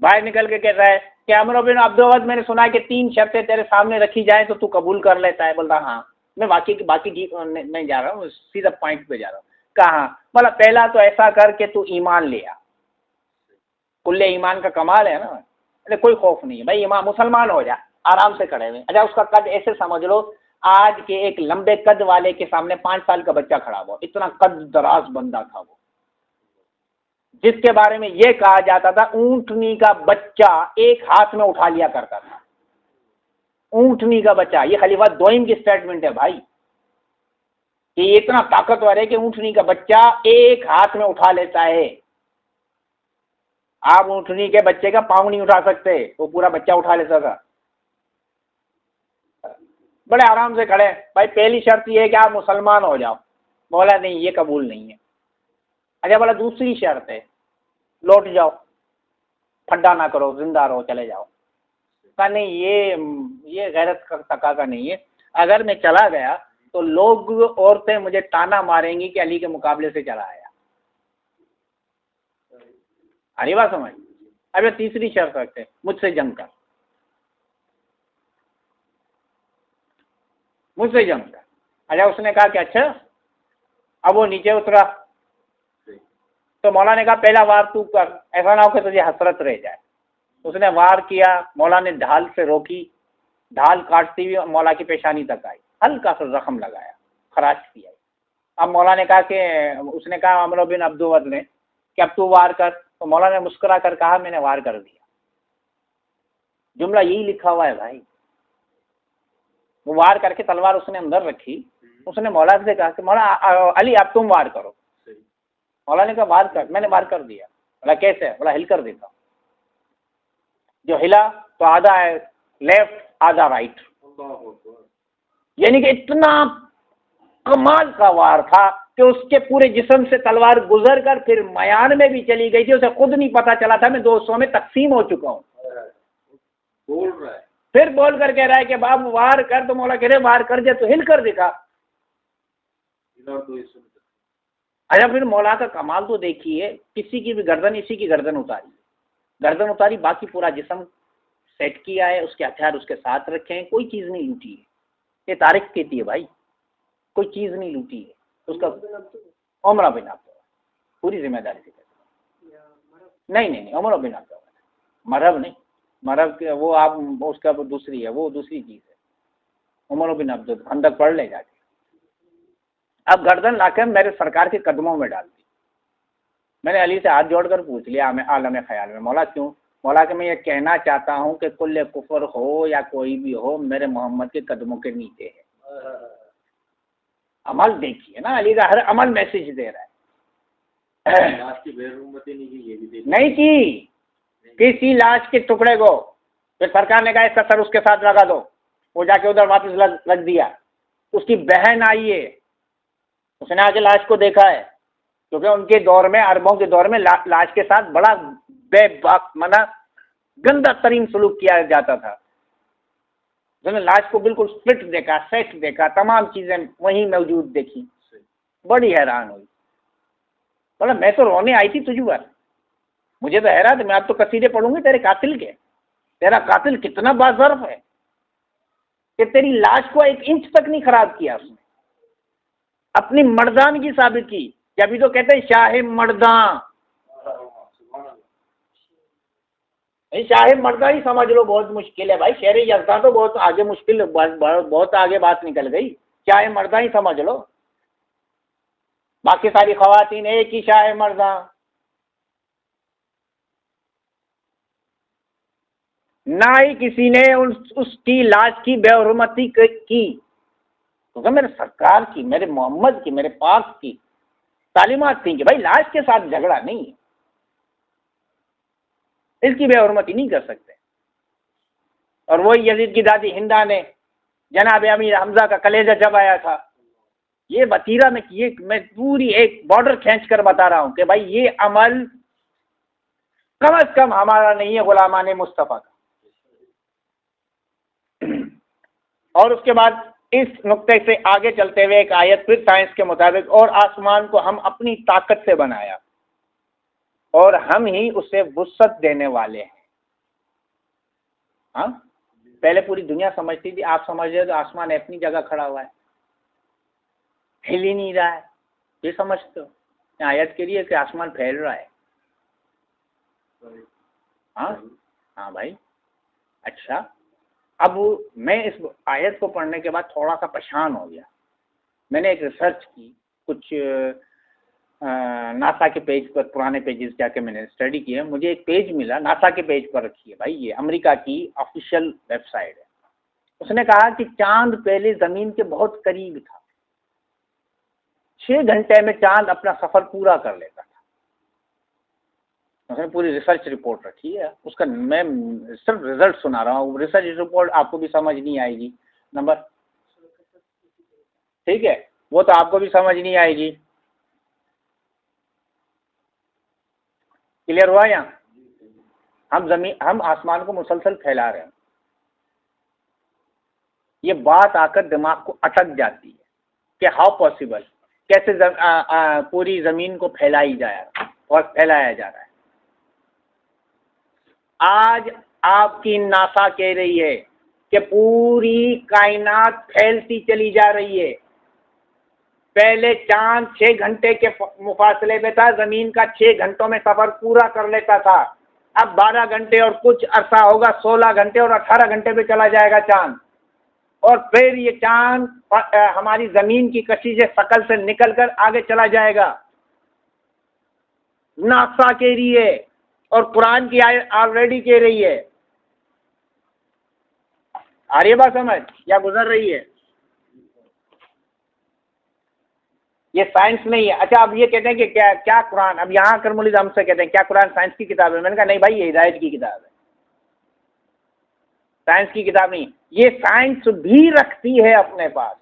बाहर निकल के कह रहा है कि अमर बिन अब्दुल, मैंने सुना है कि 3 शर्तें तेरे सामने रखी जाए तो तू कबूल कर लेता है। बोल रहा हाँ। मैं बाकी नहीं जा रहा हूँ, सीधा पॉइंट पे जा रहा हूँ। कहा? बोला पहला तो ऐसा कर के तू ईमान ले आ। कुल्ले ईमान का कमाल है ना, अरे कोई खौफ नहीं है भाई, ईमान मुसलमान हो जा आराम से खड़े हुए। अच्छा उसका कद ऐसे समझ लो, आज के एक लंबे कद वाले के सामने 5 साल का बच्चा खड़ा हुआ, इतना कद दराज बंदा था वो, जिसके बारे में यह कहा जाता था ऊंटनी का बच्चा एक हाथ में उठा लिया करता था। ऊंटनी का बच्चा, ये खलीफा दोइम की स्टेटमेंट है भाई, कि इतना ताकतवर है कि ऊंटनी का बच्चा एक हाथ में उठा लेता है। आप ऊंटनी के बच्चे का पाँव नहीं उठा सकते, वो पूरा बच्चा उठा लेता था। बड़े आराम से खड़े। भाई पहली शर्त ये है कि आप मुसलमान हो जाओ। बोला नहीं, ये कबूल नहीं है। अच्छा बोला दूसरी शर्त है, लौट जाओ, फड्डा ना करो, जिंदा रहो, चले जाओ। कहा नहीं, ये गैरत का तकाजा नहीं है। अगर मैं चला गया तो लोग, औरतें मुझे ताना मारेंगी कि अली के मुकाबले से चला आया। अरे बात समझ। अब तीसरी शर्त रखते हैं, मुझसे जंग कर, मुझसे जंग कर। अच्छा उसने कहा कि अच्छा। अब वो नीचे उतरा तो मौला ने कहा पहला वार तू कर, ऐसा ना हो कि तुझे हसरत रह जाए। उसने वार किया, मौला ने ढाल से रोकी, ढाल काटती हुई मौला की पेशानी तक आई, हल्का सा जख्म लगाया, खराश किया। अब मौला ने कहा कि, उसने कहा अमर बिन अब्दुल ने कि अब तू वार कर। तो मौला ने मुस्कुरा कर कहा मैंने वार कर दिया। जुमला यही लिखा हुआ है भाई। वो वार करके तलवार उसने अंदर रखी, उसने मौला से कहा कि मौला अली अब तुम वार करो। मौला ने कहा वार कर। मैंने वार कर दिया। बोला कैसे? बोला हिल कर देता हूँ। जो हिला तो आधा है लेफ्ट आधा राइट, यानी कि इतना कमाल का वार था कि उसके पूरे जिस्म से तलवार गुजर कर फिर मयान में भी चली गई थी। उसे खुद नहीं पता चला था मैं 2 हिस्सों में तकसीम हो चुका हूँ। बोल रहा है, फिर बोल कर कह रहा है कि बाबू वार कर। तो मौला कह रहे वार कर दे तो हिल कर दिखा। अच्छा फिर मौला का कमाल तो देखिए, किसी की भी गर्दन, इसी की गर्दन उतारी, गर्दन उतारी, बाकी पूरा जिस्म सेट किया है, उसके हथियार उसके साथ रखे हैं, कोई चीज़ नहीं लूटी है। ये तारीख कहती है भाई, कोई चीज़ नहीं लूटी है। उसका उमर बिन अब्दुल पूरी जिम्मेदारी से नहीं उमर बिन अब्दुल, मरहब नहीं, मरहब वो आप उसका दूसरी है, वो दूसरी चीज़ है। उमर बिन अब्दुल खंदक पढ़ ले जाके। अब गर्दन लाकर मेरे सरकार के कदमों में डाल दी। मैंने अली से हाथ जोड़कर पूछ लिया आलम ख्याल में, मौला क्यों? मौला कि मैं ये कहना चाहता हूँ कि कुल्ले कुफर हो या कोई भी हो, मेरे मोहम्मद के कदमों के नीचे है। अमल देखिए ना, अली का हर अमल मैसेज दे रहा है। लाश की बेरुमती नहीं की, ये भी देखिए। नहीं की किसी लाश के टुकड़े को, फिर सरकार ने कहा इसका सर उसके साथ लगा दो, वो जाके उधर वापस लग दिया। उसकी बहन आई है, उसने आके लाश को देखा है, क्योंकि उनके दौर में, अरबों के दौर में लाश के साथ बड़ा बेबाक मना गंदा तरीन सलूक किया जाता था। उसने लाश को बिल्कुल फिट देखा, सेट देखा, तमाम चीजें वहीं मौजूद देखी, बड़ी हैरान हुई। बोला मैं तो रोने आई थी तुझ पर, मुझे तो हैरान था, मैं अब तो कसीदे पढ़ूंगी तेरे कातिल के। तेरा कातिल कितना बाज़र्फ है कि तेरी लाश को 1 इंच तक नहीं खराब किया उसने, अपनी मर्दानगी साबित की। अभी तो कहते हैं शाह मर्दा, शाह मर्दा ही समझ लो बहुत मुश्किल है भाई। शेर यज़्दा तो बहुत आगे मुश्किल, बहुत आगे बात निकल गई। शाह मर्दा ही समझ लो, बाकी सारी खवातीन एक ही शाह मर्दा। ना ही किसी ने उसकी लाश की बेहुरमती की, क्योंकि मेरे सरकार की, मेरे मोहम्मद की, मेरे पाक की तालीमात थी कि भाई लाश के साथ झगड़ा नहीं है, इसकी बेहुरमती नहीं कर सकते। और वही यजीद की दादी हिंदा ने जनाब अमीर हमजा का कलेजा चबाया था। ये वतीरा में किए, मैं पूरी एक बॉर्डर खींच कर बता रहा हूं कि भाई ये अमल कम अज कम हमारा नहीं है, गुलामान मुस्तफ़ा का। और उसके बाद इस नुक्ते से आगे चलते हुए एक आयत फिर साइंस के मुताबिक, और आसमान को हम अपनी ताकत से बनाया और हम ही उसे वुसअत देने वाले हैं। हाँ, पहले पूरी दुनिया समझती थी, आप समझ रहे हो तो आसमान अपनी जगह खड़ा हुआ है, हिल ही नहीं रहा है, ये समझते हो। आयत के लिए कि आसमान फैल रहा है। हाँ हाँ भाई। अच्छा, अब मैं इस आयत को पढ़ने के बाद थोड़ा सा परेशान हो गया। मैंने एक रिसर्च की, कुछ नासा के पेज पर, पुराने पेजेस जाके मैंने स्टडी किया। मुझे एक पेज मिला, नासा के पेज पर रखी है भाई, ये अमेरिका की ऑफिशियल वेबसाइट है। उसने कहा कि चांद पहले ज़मीन के बहुत करीब था, 6 घंटे में चांद अपना सफ़र पूरा कर लेता था। उसने पूरी रिसर्च रिपोर्ट रखी है, उसका मैं सिर्फ रिजल्ट सुना रहा हूँ। रिसर्च रिपोर्ट आपको भी समझ नहीं आएगी, नंबर ठीक है, वो तो आपको भी समझ नहीं आएगी। क्लियर हुआ? यहाँ हम आसमान को मुसलसल फैला रहे हैं, ये बात आकर दिमाग को अटक जाती है कि हाउ पॉसिबल, कैसे पूरी ज़मीन को फैलाया जा रहा है। आज आपकी नासा कह रही है कि पूरी कायनात फैलती चली जा रही है। पहले चांद 6 घंटे के मुफासले पे था, ज़मीन का 6 घंटों में सफ़र पूरा कर लेता था। अब 12 घंटे और कुछ अरसा होगा, 16 घंटे और 18 घंटे पे चला जाएगा चांद। और फिर ये चांद हमारी ज़मीन की कशिश शकल से निकलकर आगे चला जाएगा। नासा कह रही है और कुरान की आयत ऑलरेडी कह रही है। आ रही है बात समझ या गुजर रही है? ये साइंस नहीं है। अच्छा, अब ये कहते हैं कि क्या कुरान, अब यहाँ कर मुलीद हमसे कहते हैं क्या कुरान साइंस की किताब है? मैंने कहा नहीं भाई, ये हिदायत की किताब है, साइंस की किताब नहीं। ये साइंस भी रखती है अपने पास,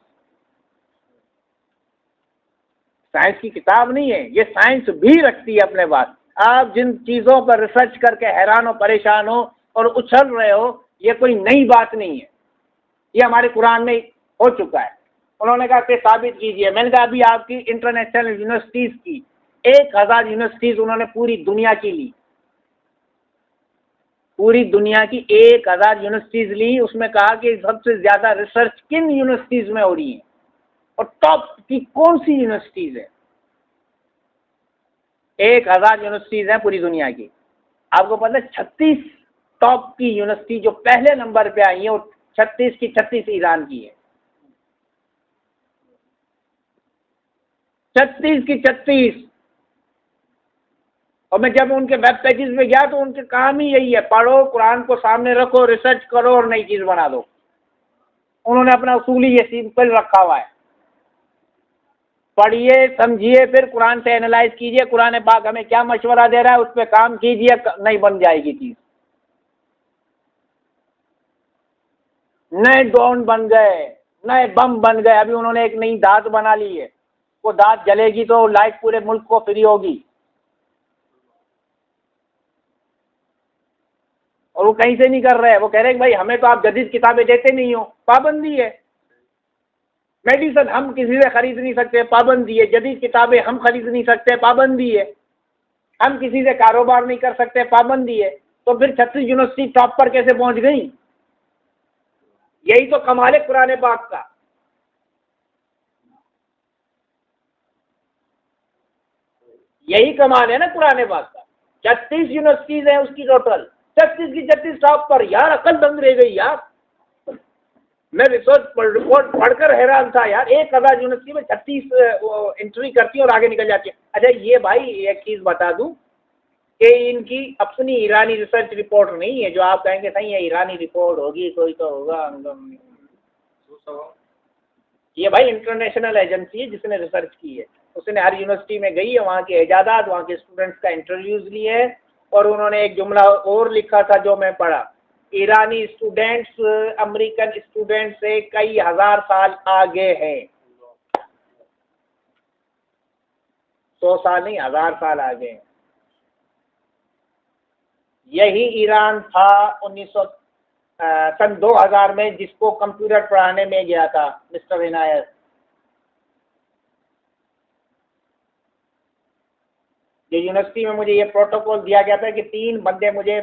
साइंस की किताब नहीं है, ये साइंस भी रखती है अपने पास। आप जिन चीज़ों पर रिसर्च करके हैरान हो, परेशान हो और उछल रहे हो, ये कोई नई बात नहीं है, ये हमारे कुरान में हो चुका है। उन्होंने कहा कि साबित कीजिए। मैंने कहा अभी आपकी इंटरनेशनल यूनिवर्सिटीज़ की 1000 यूनिवर्सिटीज़ उन्होंने पूरी दुनिया की ली, पूरी दुनिया की 1000 यूनिवर्सिटीज़ ली। उसमें कहा कि सबसे ज़्यादा रिसर्च किन यूनिवर्सिटीज़ में हो रही है और टॉप की कौन सी यूनिवर्सिटीज़ है। 1000 यूनिवर्सिटीज़ हैं पूरी दुनिया की। आपको पता है 36 टॉप की यूनिवर्सिटी जो पहले नंबर पे आई है, और 36 की 36 ईरान की है। 36 की 36 और मैं जब उनके वेब पेजेस में गया तो उनके काम ही यही है, पढ़ो, कुरान को सामने रखो, रिसर्च करो और नई चीज बना दो। उन्होंने अपना उसूल ही ये सिंपल रखा हुआ है, पढ़िए, समझिए, फिर कुरान से एनालाइज कीजिए, कुरान पाक हमें क्या मशवरा दे रहा है, उस पर काम कीजिए, नहीं बन जाएगी चीज। नए ड्रोन बन गए, नए बम बन गए, अभी उन्होंने एक नई दात बना ली है, वो दात जलेगी तो लाइट पूरे मुल्क को फ्री होगी, और वो कहीं से नहीं कर रहे हैं। वो कह रहे हैं कि भाई हमें तो आप जदीद किताबें देते नहीं हो, पाबंदी है। मेडिसिन हम किसी से खरीद नहीं सकते, पाबंदी है। जदीद किताबें हम खरीद नहीं सकते, पाबंदी है। हम किसी से कारोबार नहीं कर सकते, पाबंदी है। तो फिर 36 यूनिवर्सिटी टॉप पर कैसे पहुंच गई? यही तो कमाल है कुरान पाक का। यही कमाल है ना कुरान पाक का। 36 यूनिवर्सिटीज है उसकी टोटल, 36 की 36 टॉप पर। यार अकल दंग रह गई यार। मैं रिसर्च रिपोर्ट पढ़कर हैरान था यार, 1000 यूनिवर्सिटी में 36 एंट्री करती है और आगे निकल जाती है। अच्छा ये भाई एक चीज बता दूं कि इनकी अपनी ईरानी रिसर्च रिपोर्ट नहीं है, जो आप कहेंगे सही है ईरानी रिपोर्ट होगी, कोई तो होगा। ये भाई इंटरनेशनल एजेंसी है जिसने रिसर्च की है, उसने हर यूनिवर्सिटी में गई है, वहाँ के इजादात, वहाँ के स्टूडेंट्स का इंटरव्यूज लिए है, और उन्होंने एक जुमला और लिखा था जो मैं पढ़ा, ईरानी स्टूडेंट्स अमेरिकन स्टूडेंट्स से कई हजार साल आगे हैं। 100 साल नहीं, 1000 साल आगे हैं। यही ईरान था सन 2000 में जिसको कंप्यूटर पढ़ाने में गया था मिस्टर इनायत। जो यूनिवर्सिटी में मुझे ये प्रोटोकॉल दिया गया था कि 3 बंदे मुझे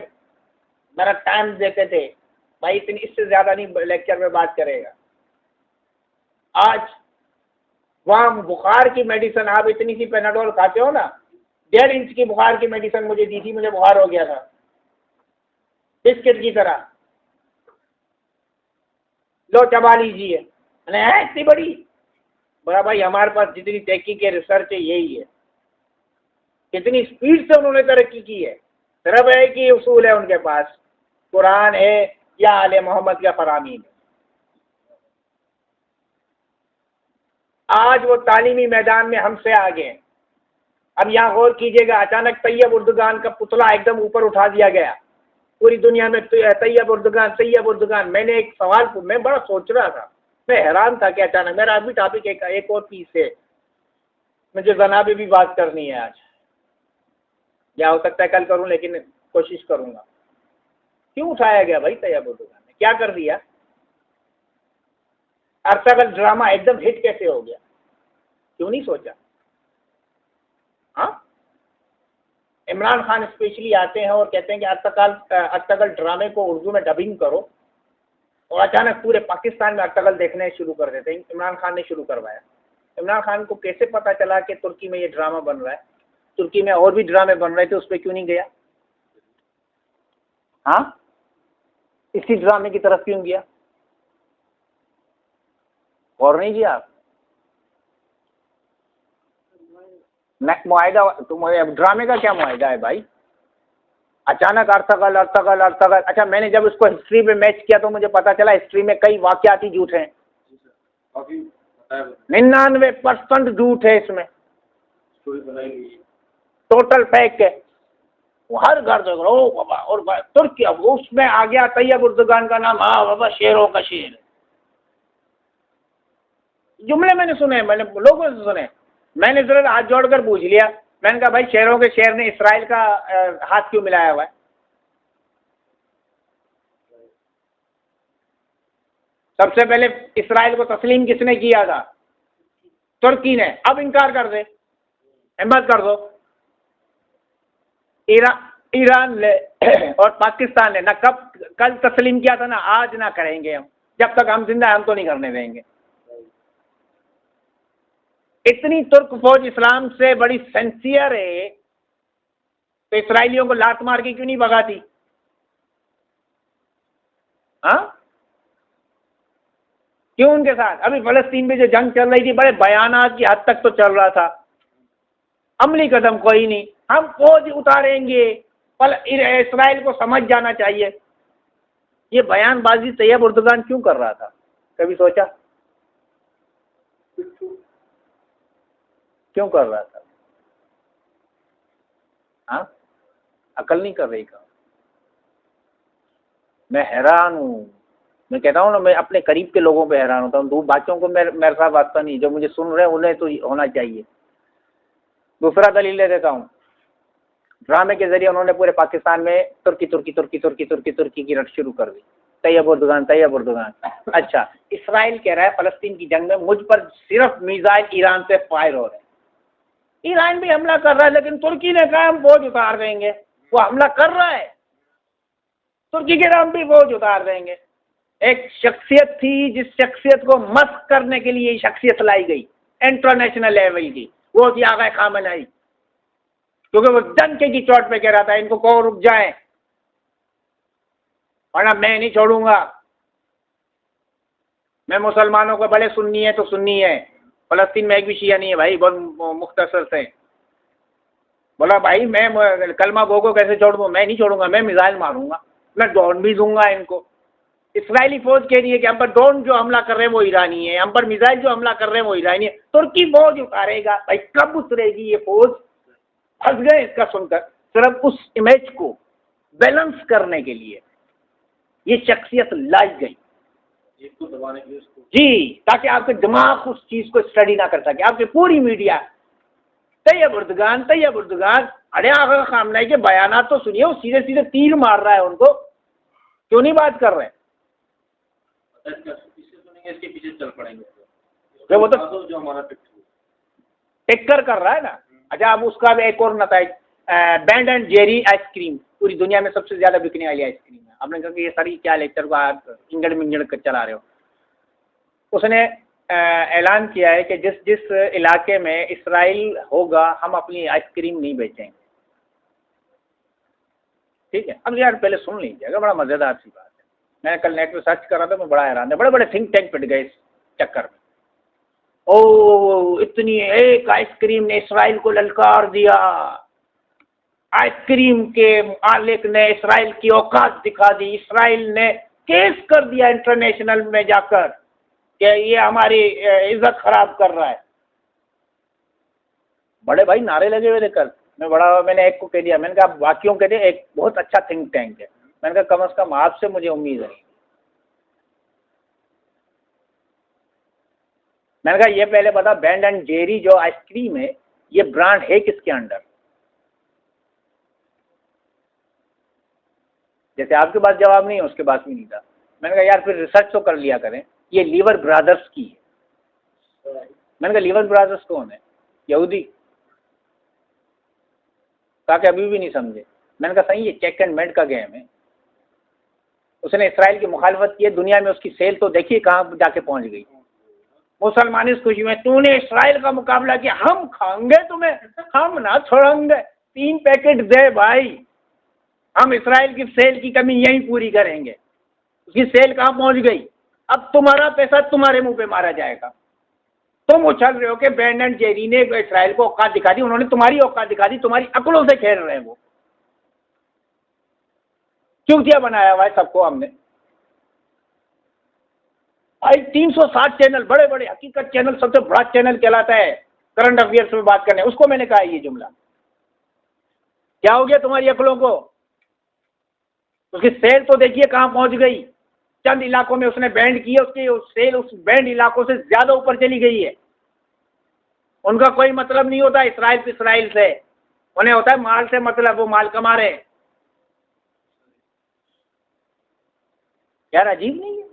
मेरा टाइम देते थे, भाई इतनी इससे ज्यादा नहीं लेक्चर में बात करेगा। आज वहाँ बुखार की मेडिसिन, आप इतनी सी पेनाडोल खाते हो ना, 1.5 इंच की बुखार की मेडिसिन मुझे दी थी, मुझे बुखार हो गया था बिस्किट की तरह। लो चबा लीजिए। मैंने इतनी बड़ी, बड़ा भाई हमारे पास जितनी तहकीक है, रिसर्च है, यही है। कितनी स्पीड से उन्होंने तरक्की की है। सिर्फ एक ही उसूल है उनके पास, कुरान है या आले मोहम्मद का फरामीन। आज वो तालीमी मैदान में हमसे आगे हैं। अब यहाँ गौर कीजिएगा, अचानक तैयब उर्दुगान का पुतला एकदम ऊपर उठा दिया गया, पूरी दुनिया में तैयब उर्दुगान। मैंने एक सवाल, मैं बड़ा सोच रहा था, मैं हैरान था कि अचानक मेरा अभी टॉपिक एक और पीस है, मुझे जनाबे भी बात करनी है आज, या हो सकता है कल करूं, लेकिन कोशिश करूंगा। क्यों उठाया गया भाई तैयब उर्दुगान ने, क्या कर दिया? अर्तगल ड्रामा एकदम हिट कैसे हो गया? क्यों नहीं सोचा? हाँ, इमरान खान स्पेशली आते हैं और कहते हैं कि अर्तगल ड्रामे को उर्दू में डबिंग करो, और अचानक पूरे पाकिस्तान में अर्तगल देखने शुरू कर देते हैं। इमरान खान ने शुरू करवाया। इमरान खान को कैसे पता चला कि तुर्की में ये ड्रामा बन रहा है? तुर्की में और भी ड्रामे बन रहे थे, उस पर क्यों नहीं गया? हाँ, इसी ड्रामे की तरफ क्यों गया? और नहीं किया आप? मुआहिदा, तुम्हारे ड्रामे का क्या मुआहिदा है भाई? अचानक अर्तगल। अच्छा, मैंने जब उसको हिस्ट्री में मैच किया तो मुझे पता चला हिस्ट्री में कई वाकयात ही झूठ हैं। 99% झूठ है इसमें, टोटल फेक है। हर घर देख रहा, ओ बाबा, और तुर्की, अब उसमें आ गया तैयब उर्दुगान का नाम। हाँ बाबा, शेरों का शेर। जुमले मैंने सुने, मैंने लोगों से सुने, मैंने जरूर हाथ जोड़कर पूछ लिया। मैंने कहा भाई, शेरों के शेर ने इसराइल का हाथ क्यों मिलाया हुआ है? सबसे पहले इसराइल को तस्लीम किसने किया था? तुर्की ने। अब इनकार कर दे, हिम्मत कर दो। ईरान ने और पाकिस्तान ने ना कल तस्लीम किया था, ना आज, ना करेंगे हम। जब तक हम जिंदा हैं हम तो नहीं करने देंगे। इतनी तुर्क फौज इस्लाम से बड़ी सेंसियर है, तो इसराइलियों को लात मार के क्यों नहीं भगाती? हाँ, क्यों उनके साथ? अभी फलस्तीन में जो जंग चल रही थी, बड़े बयानात की हद तक तो चल रहा था। अमली कदम कोई नहीं, हम फौज उतारेंगे, पर इसराइल को समझ जाना चाहिए। ये बयानबाजी तैयब उर्दुगान क्यों कर रहा था, कभी सोचा? क्यों कर रहा था? हाँ, अकल नहीं कर रही का? मैं हैरान हूँ, मैं कहता हूँ ना, मैं अपने करीब के लोगों पे हैरान होता हूँ। दो बातों को मेरे साथ वास्ता नहीं, जो मुझे सुन रहे हैं उन्हें तो होना चाहिए। दूसरा दलील ले देता हूँ, ड्रामे के जरिए उन्होंने पूरे पाकिस्तान में तुर्की तुर्की तुर्की तुर्की तुर्की तुर्की की रट शुरू कर दी, तैयब उर्दुगान तैयब उर्दुगान। अच्छा, इसराइल कह रहा है फलस्तीन की जंग में मुझ पर सिर्फ मिसाइल ईरान से फायर हो रहे हैं। ईरान भी हमला कर रहा है, लेकिन तुर्की ने कहा हम फौज उतार देंगे। वो हमला कर रहा है, तुर्की के नाम भी फौज उतार देंगे। एक शख्सियत थी जिस शख्सियत को मस्क करने के लिए शख्सियत लाई गई इंटरनेशनल लेवल की, वो थी आगा खामेनेई, क्योंकि वो डंके की चोट पे कह रहा था इनको कहो रुक जाए, वरना मैं नहीं छोड़ूंगा। मैं मुसलमानों को, भले सुन्नी है तो सुन्नी है, फलस्तीन में एक भी शिया नहीं है भाई, बहुत मुख्तसर से बोला भाई मैं कलमा गो को कैसे छोड़ दूँ, मैं नहीं छोड़ूंगा, मैं मिसाइल मारूंगा, मैं ड्रोन भी दूंगा इनको। इसराइली फौज कह रही है कि हम पर ड्रोन जो हमला कर रहे हैं वो ईरानी है, हम पर मिसाइल जो हमला कर रहे हैं वो ईरानी है। तुर्की फौज उतारेगा, भाई कब उतरेगी ये फौज? फंस गए इसका सुनकर। सिर्फ उस इमेज को बैलेंस करने के लिए ये शख्सियत लाई गई, इसको दबाने के लिए उसको, जी, ताकि आपके दिमाग उस चीज को स्टडी ना कर सके। आपकी पूरी मीडिया तैयब उर्दुगान तैयब उर्दुगान। अरे आगा खामनेई के बयानात तो सुनिए, वो सीधे सीधे तीर मार रहा है उनको, क्यों नहीं बात कर रहे हैं? इसके सुनेंगे, इसके पीछे चल पड़ेंगे। वो तो जो हमारा टिक्कर कर रहा है ना। अच्छा, अब उसका भी एक और नताइज, बेन एंड जेरी आइसक्रीम पूरी दुनिया में सबसे ज्यादा बिकने वाली आइसक्रीम है। आपने कहा कि ये सारी क्या लेक्चर को आप इंगड़ मिंगड़ कर चला रहे हो। उसने ऐलान किया है कि जिस जिस इलाके में इसराइल होगा हम अपनी आइसक्रीम नहीं बेचेंगे। ठीक है, अब यार पहले सुन लीजिएगा, बड़ा मजेदार सी बात है। मैंने कल नेट पे सर्च करा था, मैं बड़ा हैरान था, बड़े बड़े थिंक टैंक पिट गए इस चक्कर में। ओ, इतनी एक आइसक्रीम ने इसराइल को ललकार दिया, आइसक्रीम के मालिक ने इसराइल की औकात दिखा दी, इसराइल ने केस कर दिया इंटरनेशनल में जाकर कि ये हमारी इज्जत खराब कर रहा है। बड़े भाई नारे लगे हुए थे कल। मैंने एक को कह दिया, मैंने कहा बाकियों के लिए एक बहुत अच्छा थिंक टैंक है, मैंने कहा कम से कम आपसे मुझे उम्मीद है। मैंने कहा ये पहले बता, बेन एंड जेरी जो आइसक्रीम है ये ब्रांड है किसके अंडर? जैसे आपके पास जवाब नहीं है, उसके पास भी नहीं था। मैंने कहा यार फिर रिसर्च तो कर लिया करें। ये लीवर ब्रादर्स की है। मैंने कहा लीवर ब्रादर्स कौन है? यहूदी? कहा कि अभी भी नहीं समझे। मैंने कहा सही, ये चेक एंड मेड का गेम है। उसने इसराइल की मुखालफत की है, दुनिया में उसकी सेल तो देखिए कहाँ जाके पहुंच गई। मुसलमान इस खुशी में, तूने इसराइल का मुकाबला किया, हम खाएंगे तुम्हें, हम ना छोड़ेंगे, 3 पैकेट दे भाई, हम इसराइल की सेल की कमी यहीं पूरी करेंगे। उसकी सेल कहाँ पहुंच गई? अब तुम्हारा पैसा तुम्हारे मुंह पे मारा जाएगा। तुम उछल रहे हो कि बेन एंड जेरी ने इसराइल को औकात दिखा दी, उन्होंने तुम्हारी औकात दिखा दी, तुम्हारी अकलों से खेल रहे हैं वो। चूतिया बनाया हुआ है सबको हमने भाई। 360 चैनल, बड़े बड़े हकीकत चैनल, सबसे बड़ा चैनल कहलाता है करंट अफेयर्स में बात करने, उसको मैंने कहा ये जुमला। क्या हो गया तुम्हारी अकलों को? उसकी सेल तो देखिए कहां पहुंच गई। चंद इलाकों में उसने बैंड की है, उसकी सेल उस बैंड इलाकों से ज्यादा ऊपर चली गई है। उनका कोई मतलब नहीं होता इसराइल से, उन्हें होता है माल से मतलब, वो माल कमा रहे। यार अजीब नहीं है?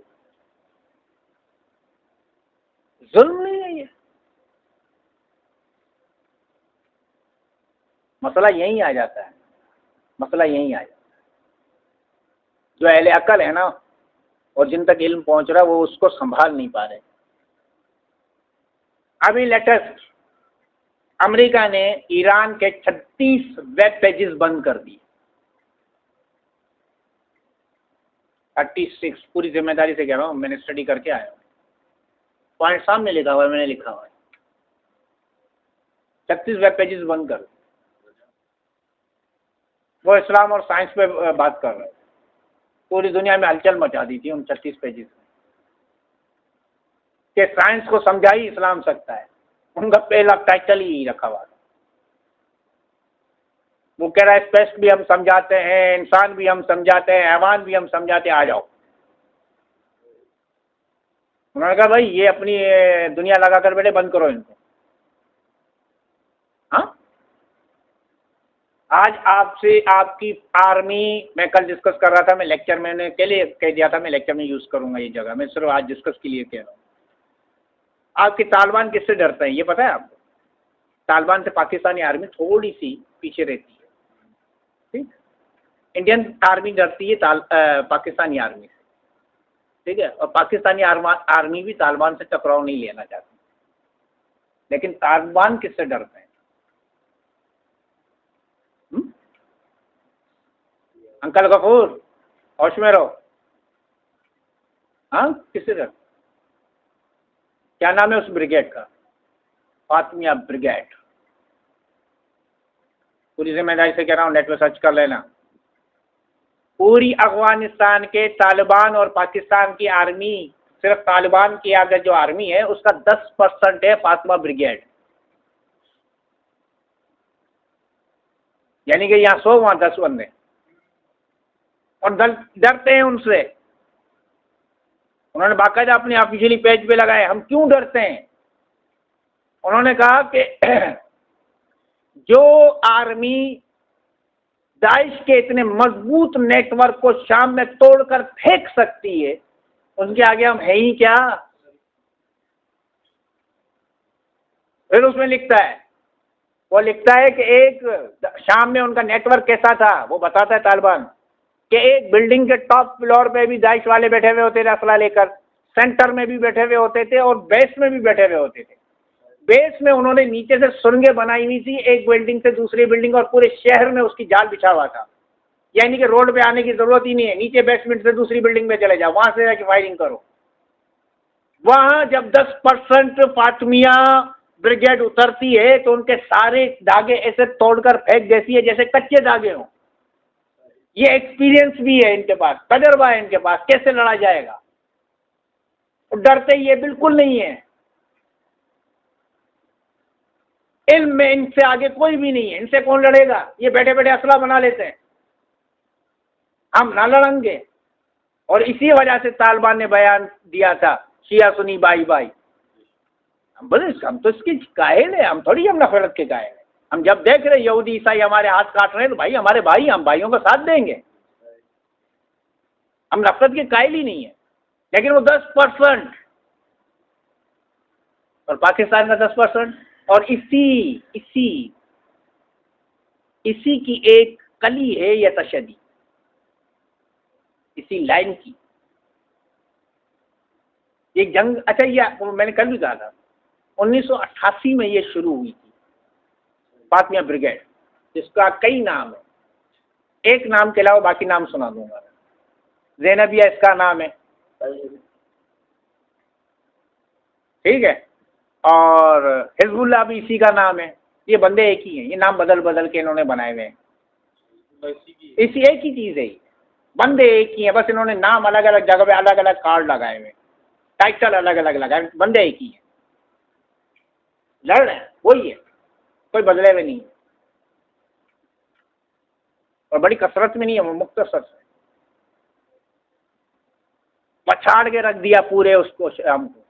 जुल्म नहीं है ये? मसला यहीं आ जाता है, मसला यहीं आ जाता है। जो अहले अकल है ना, और जिन तक इल्म पहुंच रहा है, वो उसको संभाल नहीं पा रहे। अभी लेटेस्ट अमेरिका ने ईरान के 36 वेब पेजेस बंद कर दिए। 36, पूरी जिम्मेदारी से कह रहा हूँ, मैंने स्टडी करके आया हूँ, पॉइंट सामने लिखा हुआ है, मैंने लिखा हुआ है। 36 वेब पेजेस बंद कर। वो इस्लाम और साइंस पे बात कर रहे हैं, पूरी दुनिया में हलचल मचा दी थी उन 36 पेजेस में कि साइंस को समझा ही इस्लाम सकता है। उनका पहला टाइटल ही रखा हुआ था। वो कह रहा है स्पेस भी हम समझाते हैं, इंसान भी हम समझाते हैं, हैवान भी हम समझाते हैं, आ जाओ। उन्होंने कहा भाई ये अपनी दुनिया लगा कर बैठे, बंद करो इनको। हाँ, आज आपसे आपकी आर्मी, मैं कल डिस्कस कर रहा था, मैं लेक्चर मैंने के लिए कह दिया था, मैं लेक्चर में यूज करूंगा ये जगह, मैं सिर्फ आज डिस्कस के लिए कह रहा हूँ। आपके तालिबान किससे डरते हैं ये पता है आपको? तालिबान से पाकिस्तानी आर्मी थोड़ी सी पीछे रहती है, ठीक। इंडियन आर्मी डरती है पाकिस्तानी आर्मी से, ठीक है। और पाकिस्तानी आर्मी भी तालिबान से टकराव नहीं लेना चाहती, लेकिन तालिबान किससे डरते हैं? अंकल गफूर, होश में रहो। हाँ, किससे डरते? क्या नाम है उस ब्रिगेड का? फातिमिया ब्रिगेड। पूरी जिम्मेदारी से कह रहा हूँ, नेट पे सर्च कर लेना। पूरी अफगानिस्तान के तालिबान और पाकिस्तान की आर्मी, सिर्फ तालिबान की अगर जो आर्मी है उसका 10% है फातिमा ब्रिगेड। यानी कि यहाँ 100 वहाँ 10 बंदे, और डरते हैं उनसे। उन्होंने बाकायदा अपने ऑफिशियली पेज पे लगाए, हम क्यों डरते हैं। उन्होंने कहा कि जो आर्मी दाइश के इतने मजबूत नेटवर्क को शाम में तोड़कर फेंक सकती है, उनके आगे हम है ही क्या। फिर उसमें लिखता है, वो लिखता है कि एक शाम में उनका नेटवर्क कैसा था, वो बताता है तालिबान कि एक बिल्डिंग के टॉप फ्लोर पे भी दाइश वाले बैठे हुए होते थे असला लेकर, सेंटर में भी बैठे हुए होते थे और बेस में भी बैठे हुए होते थे। बेस में उन्होंने नीचे से सुरंगें बनाई हुई थी, एक बिल्डिंग से दूसरी बिल्डिंग, और पूरे शहर में उसकी जाल बिछा हुआ था। यानी कि रोड पे आने की जरूरत ही नहीं है, नीचे बेसमेंट से दूसरी बिल्डिंग में चले जाओ, वहां से जाके फायरिंग करो। वहां जब 10% फातिमिया ब्रिगेड उतरती है तो उनके सारे धागे ऐसे तोड़कर फेंक देती है जैसे कच्चे धागे हों। ये एक्सपीरियंस भी है इनके पास, तजर्बा है इनके पास, कैसे लड़ा जाएगा। तो डरते ये बिल्कुल नहीं है। इल्म में इनसे आगे कोई भी नहीं है, इनसे कौन लड़ेगा। ये बैठे बैठे असला बना लेते हैं, हम ना लड़ेंगे। और इसी वजह से तालिबान ने बयान दिया था, शिया सुनी बाई बाई। हम तो इसकी कायल है, हम थोड़ी हम नफरत के कायल है। हम जब देख रहे यहूदी ईसाई हमारे हाथ काट रहे हैं तो भाई हमारे भाई, हम भाइयों का साथ देंगे, हम नफरत के कायल ही नहीं है। लेकिन वो 10% और पाकिस्तान का 10%, और इसी की एक कली है यह तशद्दुद, इसी लाइन की एक जंग। अच्छा, ये मैंने कल भी कहा था, 1988 में ये शुरू हुई थी फातिमिया ब्रिगेड, जिसका कई नाम है। एक नाम के अलावा बाकी नाम सुना दूंगा। ज़ैनबिया इसका नाम है, ठीक है, और हिजबुल्लाह भी इसी का नाम है। ये बंदे एक ही हैं, ये नाम बदल बदल के इन्होंने बनाए हुए हैं। इसी एक ही चीज़ है, बंदे एक ही हैं, बस इन्होंने नाम अलग अलग जगह पे अलग अलग कार्ड लगाए हुए, टाइटल अलग अलग लगाए, बंदे एक ही हैं, लड़ रहे हैं वही है, कोई बदले हुए नहीं है, और बड़ी कसरत में नहीं है, वो मुख्तसर से पछाड़ के रख दिया पूरे उसको शाम को।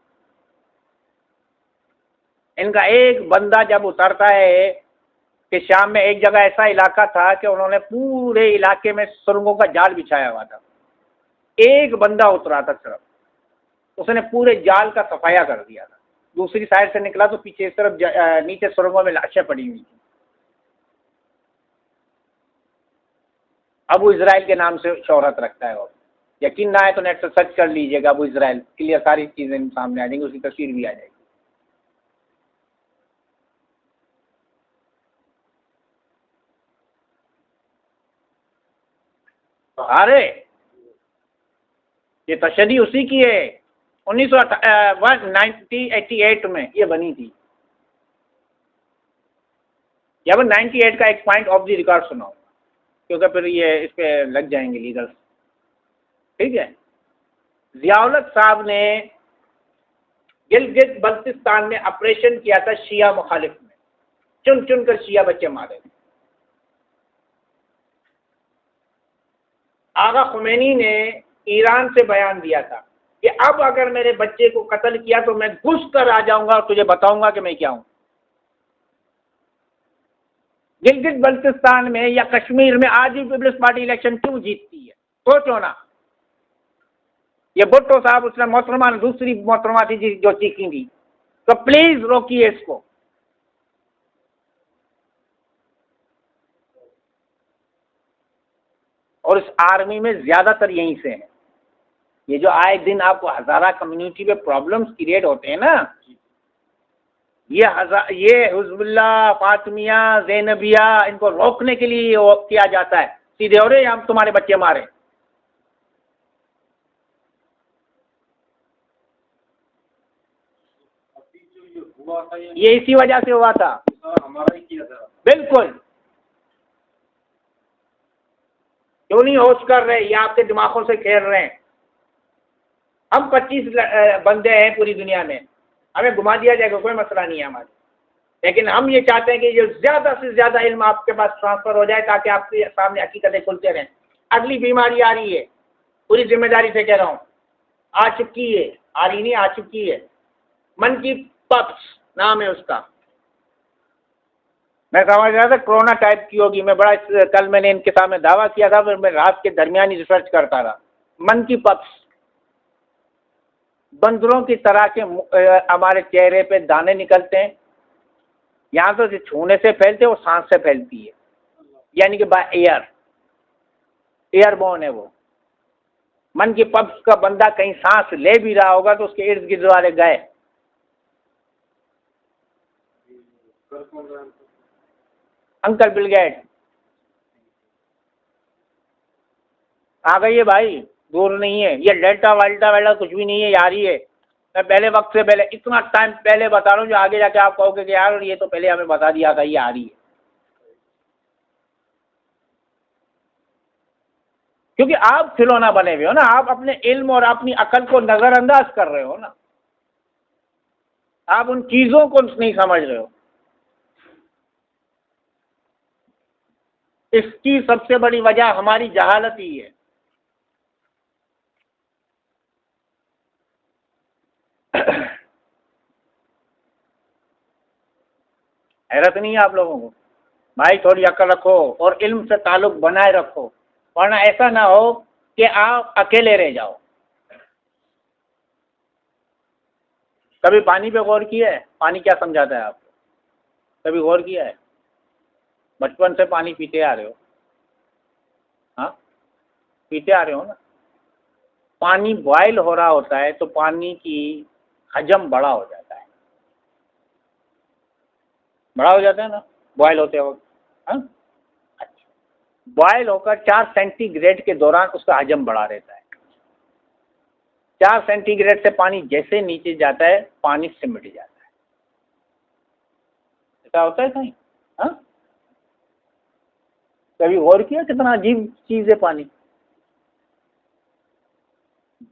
इनका एक बंदा जब उतरता है कि शाम में एक जगह ऐसा इलाका था कि उन्होंने पूरे इलाके में सुरंगों का जाल बिछाया हुआ था, एक बंदा उतरा था सिर्फ, उसने पूरे जाल का सफाया कर दिया था। दूसरी साइड से निकला तो पीछे सिर्फ नीचे सुरंगों में लाशें पड़ी हुई थी। अबू इजराइल के नाम से शोहरत रखता है वो, यकीन ना आए तो नेट से सर्च कर लीजिएगा, अबू इजराइल, क्लियर सारी चीजें सामने आ जाएंगी, उसकी तस्वीर भी आ जाएगी। अरे ये तशद्दुद उसी की है, 1988 में ये बनी थी। या फिर 98 का एक पॉइंट ऑफ द रिकॉर्ड सुनाओ, क्योंकि फिर ये इस पे लग जाएंगे लीगल। ठीक है। ज़ियाउल हक साहब ने गिलगित बल्तिस्तान में ऑपरेशन किया था शिया मुखालिफ में, चुन चुन कर शिया बच्चे मारे। आगा खुमैनी ने ईरान से बयान दिया था कि अब अगर मेरे बच्चे को कत्ल किया तो मैं घुस कर आ जाऊंगा और तुझे बताऊंगा कि मैं क्या हूं। गिलगित बल्तिस्तान में या कश्मीर में आज भी पीपल्स पार्टी इलेक्शन क्यों जीतती है, सोचो ना। ये भुट्टो साहब, उसने मोहतरमा दूसरी मोहतरमा थी जो चीखी थी, तो प्लीज रोकिए इसको। और इस आर्मी में ज्यादातर यहीं से है। ये जो आए दिन आपको हजारा कम्युनिटी पे प्रॉब्लम्स क्रिएट होते हैं ना, ये हिज़्बुल्लाह, फातिमिया, ज़ैनबिया, इनको रोकने के लिए किया जाता है। सीधे और हम तुम्हारे बच्चे मारे। ये इसी वजह से हुआ था, हमारा ही किया था। बिल्कुल। क्यों नहीं होश कर रहे, ये आपके दिमागों से खेल रहे हैं। हम 25 बंदे हैं पूरी दुनिया में, हमें घुमा दिया जाएगा, कोई मसला नहीं है हमारे। लेकिन हम ये चाहते हैं कि जो ज़्यादा से ज़्यादा इल्म आपके पास ट्रांसफ़र हो जाए, ताकि आपके सामने हकीकतें खुलते रहें। अगली बीमारी आ रही है, पूरी जिम्मेदारी से कह रहा हूँ, आ चुकी है, आ रही नहीं, आ चुकी है। मन की पक्स नाम है उसका। मैं समझ रहा था कोरोना टाइप की होगी। मैं कल मैंने इनके सामने दावा किया था, फिर मैं रात के दरमियान ही रिसर्च करता रहा। मन की पक्स, बंदरों की तरह के हमारे चेहरे पे दाने निकलते हैं। यहाँ तो छूने से फैलते हैं, वो सांस से फैलती है, यानी कि बाय एयरबोर्न है वो। मन की पक्स का बंदा कहीं सांस ले भी रहा होगा तो उसके इर्द गिर्द वाले गए। अंकल बिल गेट आ गई है भाई, दूर नहीं है। ये डेल्टा वाल्टा कुछ भी नहीं है यार। ये मैं पहले वक्त से पहले, इतना टाइम पहले बता रहा हूँ, जो आगे जाके आप कहोगे कि यार ये तो पहले हमें बता दिया था, ये आ रही है। क्योंकि आप खिलौना बने हुए हो ना, आप अपने इल्म और अपनी अकल को नजरअंदाज कर रहे हो ना, आप उन चीजों को नहीं समझ रहे हो। इसकी सबसे बड़ी वजह हमारी जहालत ही है। हैरत नहीं है आप लोगों को? भाई थोड़ी अकल रखो और इल्म से ताल्लुक बनाए रखो, वरना ऐसा ना हो कि आप अकेले रह जाओ। कभी पानी पे गौर किया है? पानी क्या समझाता है आपको? कभी गौर किया है? बचपन से पानी पीते आ रहे हो, हाँ, पीते आ रहे हो ना। पानी बॉयल हो रहा होता है तो पानी की हजम बड़ा हो जाता है, बड़ा हो जाता है ना बॉयल होते वक्त। हाँ, अच्छा, बॉयल होकर 4 सेंटीग्रेड के दौरान उसका हजम बढ़ा रहता है। 4 सेंटीग्रेड से पानी जैसे नीचे जाता है, पानी सिमट जाता है। ऐसा होता है कहीं? हाँ, कभी गौर किया कितना अजीब चीज है पानी?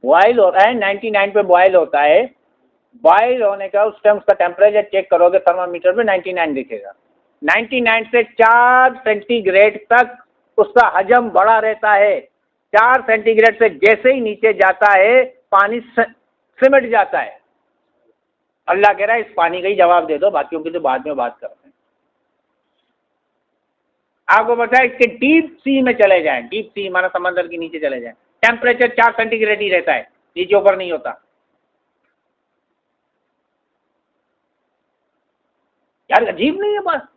बॉयल हो रहा है, 99 पे बॉयल होता है। बॉयल होने का उस टाइम उसका टेम्परेचर चेक करोगे थर्मामीटर पे, 99 दिखेगा। 99 से 4 सेंटीग्रेड तक उसका हजम बढ़ा रहता है। 4 सेंटीग्रेड से जैसे ही नीचे जाता है, पानी सिमट जाता है। अल्लाह कह रहा है इस पानी का ही जवाब दे दो, बाकियों की तो बाद में बात करते हैं। आपको पता है कि डीप सी में चले जाएं, डीप सी माना समंदर के नीचे चले जाएं, टेम्परेचर 4 सेंटीग्रेड ही रहता है, नीचे ऊपर नहीं होता। यार अजीब नहीं है बात?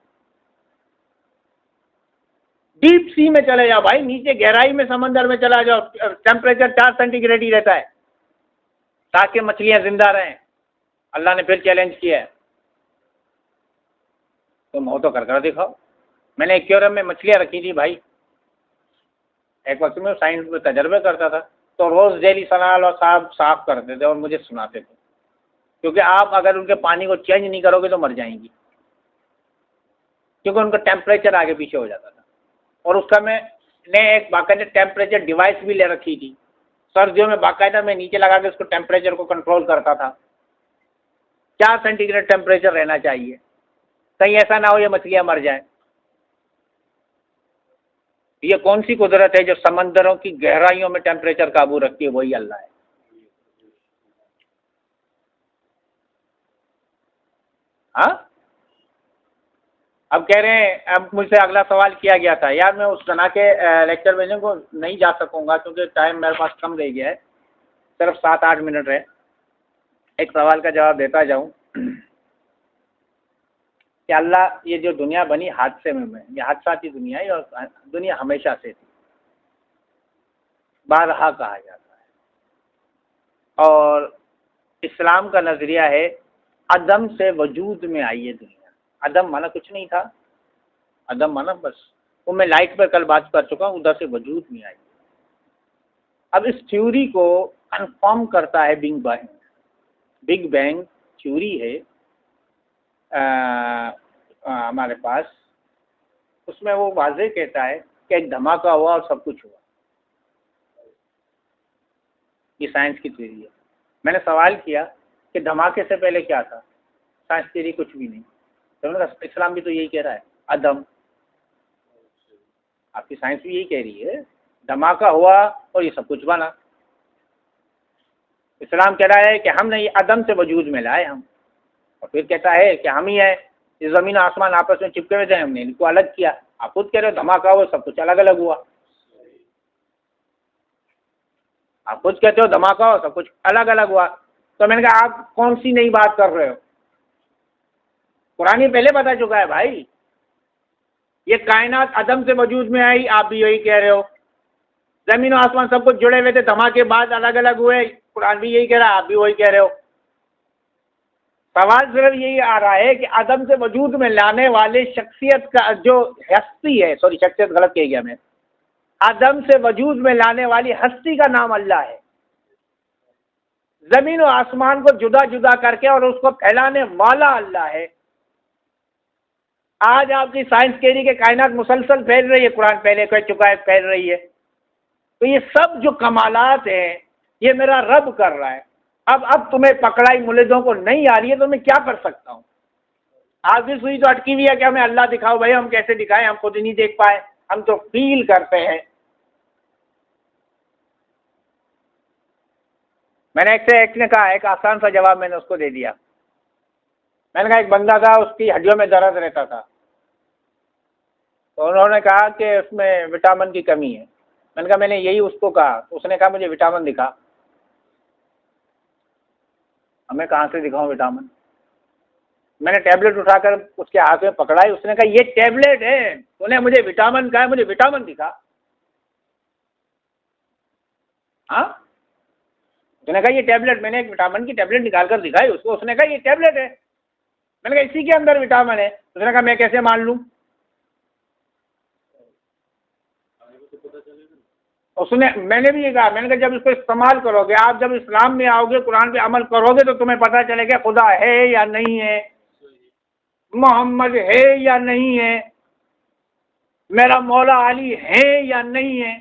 डीप सी में चले जाओ भाई, नीचे गहराई में समंदर में चला जाओ, टेम्परेचर 4 सेंटीग्रेड ही रहता है, ताकि मछलियां जिंदा रहें। अल्लाह ने फिर चैलेंज किया है, तुम हो तो कर दिखाओ। मैंने एक्वेरियम में मछलियां रखी थी भाई, एक वक्त में साइंस में तजर्बे करता था, तो रोज़ डेली सलाल और साहब साफ करते थे और मुझे सुनाते थे, क्योंकि आप अगर उनके पानी को चेंज नहीं करोगे तो मर जाएंगी। क्योंकि उनका टेम्परेचर आगे पीछे हो जाता था। और उसका मैंने एक बाकायदा टेम्परेचर डिवाइस भी ले रखी थी। सर्दियों में बाकायदा मैं नीचे लगा के उसको टेम्परेचर को कंट्रोल करता था, क्या सेंटीग्रेड टेम्परेचर रहना चाहिए, कहीं ऐसा ना हो ये मछलियाँ मर जाएं। ये कौन सी कुदरत है जो समंदरों की गहराइयों में टेम्परेचर काबू रखती है? वही अल्लाह है। हाँ, अब कह रहे हैं, अब मुझसे अगला सवाल किया गया था यार, मैं उस तना के लेक्चर भेजने को नहीं जा सकूंगा क्योंकि टाइम मेरे पास कम रह गया है, सिर्फ 7-8 मिनट है। एक सवाल का जवाब देता जाऊं कि अल्लाह, ये जो दुनिया बनी हादसे में, ये हादसाती दुनिया है और दुनिया हमेशा से थी, बारहा कहा जाता है। और इस्लाम का नजरिया है अदम से वजूद में आई है दुनिया। अदम माना कुछ नहीं था, अदम माना बस, वो मैं लाइट पर कल बात कर चुका हूँ, उधर से वजूद में आई। अब इस थ्योरी को कंफर्म करता है big bang. Big bang theory है हमारे पास, उसमें वो वाज़े कहता है कि एक धमाका हुआ और सब कुछ हुआ। ये साइंस की थ्योरी है। मैंने सवाल किया कि धमाके से पहले क्या था? साइंस थ्योरी कुछ भी नहीं। तो उन्होंने कहा इस्लाम भी तो यही कह रहा है, अदम। आपकी साइंस भी यही कह रही है, धमाका हुआ और ये सब कुछ बना। इस्लाम कह रहा है कि हम नहीं, अदम से वजूद में लाए हम। और फिर कहता है कि हम ही है, ये ज़मीन आसमान आपस में चिपके हुए थे, हमने इनको अलग किया। आप खुद कह रहे हो धमाका हुआ, सब कुछ अलग अलग हुआ। आप खुद कहते हो धमाका हो, सब कुछ अलग अलग हुआ। तो मैंने कहा आप कौन सी नई बात कर रहे हो? कुरान पहले बता चुका है भाई, ये कायनात अदम से वजूद में आई, आप भी यही कह रहे हो। जमीन और आसमान सब कुछ जुड़े हुए थे, धमाके बाद अलग अलग हुए, कुरान भी यही कह रहा है, आप भी वही कह रहे हो। सवाल सिर्फ यही आ रहा है कि अदम से वजूद में लाने वाले शख्सियत का जो हस्ती है, सॉरी शख्सियत गलत कह गया मैं, आदम से वजूद में लाने वाली हस्ती का नाम अल्लाह है। जमीन और आसमान को जुदा जुदा करके और उसको फैलाने वाला अल्लाह है। आज आपकी साइंस कह रही है कि कायनात मुसलसल फैल रही है, कुरान पहले कह चुका है फैल रही है। तो ये सब जो कमालात हैं ये मेरा रब कर रहा है। अब तुम्हें पकड़ाई मुलिदों को नहीं आ रही है तो मैं क्या कर सकता हूँ? आज भी सुई तो अटकी हुई है कि हमें अल्लाह दिखाओ। भाई हम कैसे दिखाएं, हम खुद ही नहीं देख पाए, हम तो फील करते हैं। मैंने एक ने कहा, एक आसान सा जवाब मैंने उसको दे दिया। मैंने कहा एक बंदा था, उसकी हड्डियों में दर्द रहता था, तो उन्होंने कहा कि उसमें विटामिन की कमी है। मैंने कहा मैंने यही उसको कहा, तो उसने कहा मुझे विटामिन दिखा। अब मैं कहाँ से दिखाऊं विटामिन? मैंने टैबलेट उठाकर उसके हाथ में पकड़ाई, उसने कहा ये टैबलेट है, तूने मुझे विटामिन कहा है, मुझे विटामिन दिखा। हाँ, उसने कहा ये टैबलेट, मैंने एक विटामिन की टैबलेट निकाल कर दिखाई उसको, उसने कहा ये टैबलेट है। मैंने कहा इसी के अंदर विटामिन है। उसने कहा मैं कैसे मान लूं? उसने, मैंने भी ये कहा, मैंने कहा जब इसको इस्तेमाल करोगे, आप जब इस्लाम में आओगे, कुरान पे अमल करोगे, तो तुम्हें पता चलेगा खुदा है या नहीं है, मोहम्मद है या नहीं है, मेरा मौला अली है या नहीं है।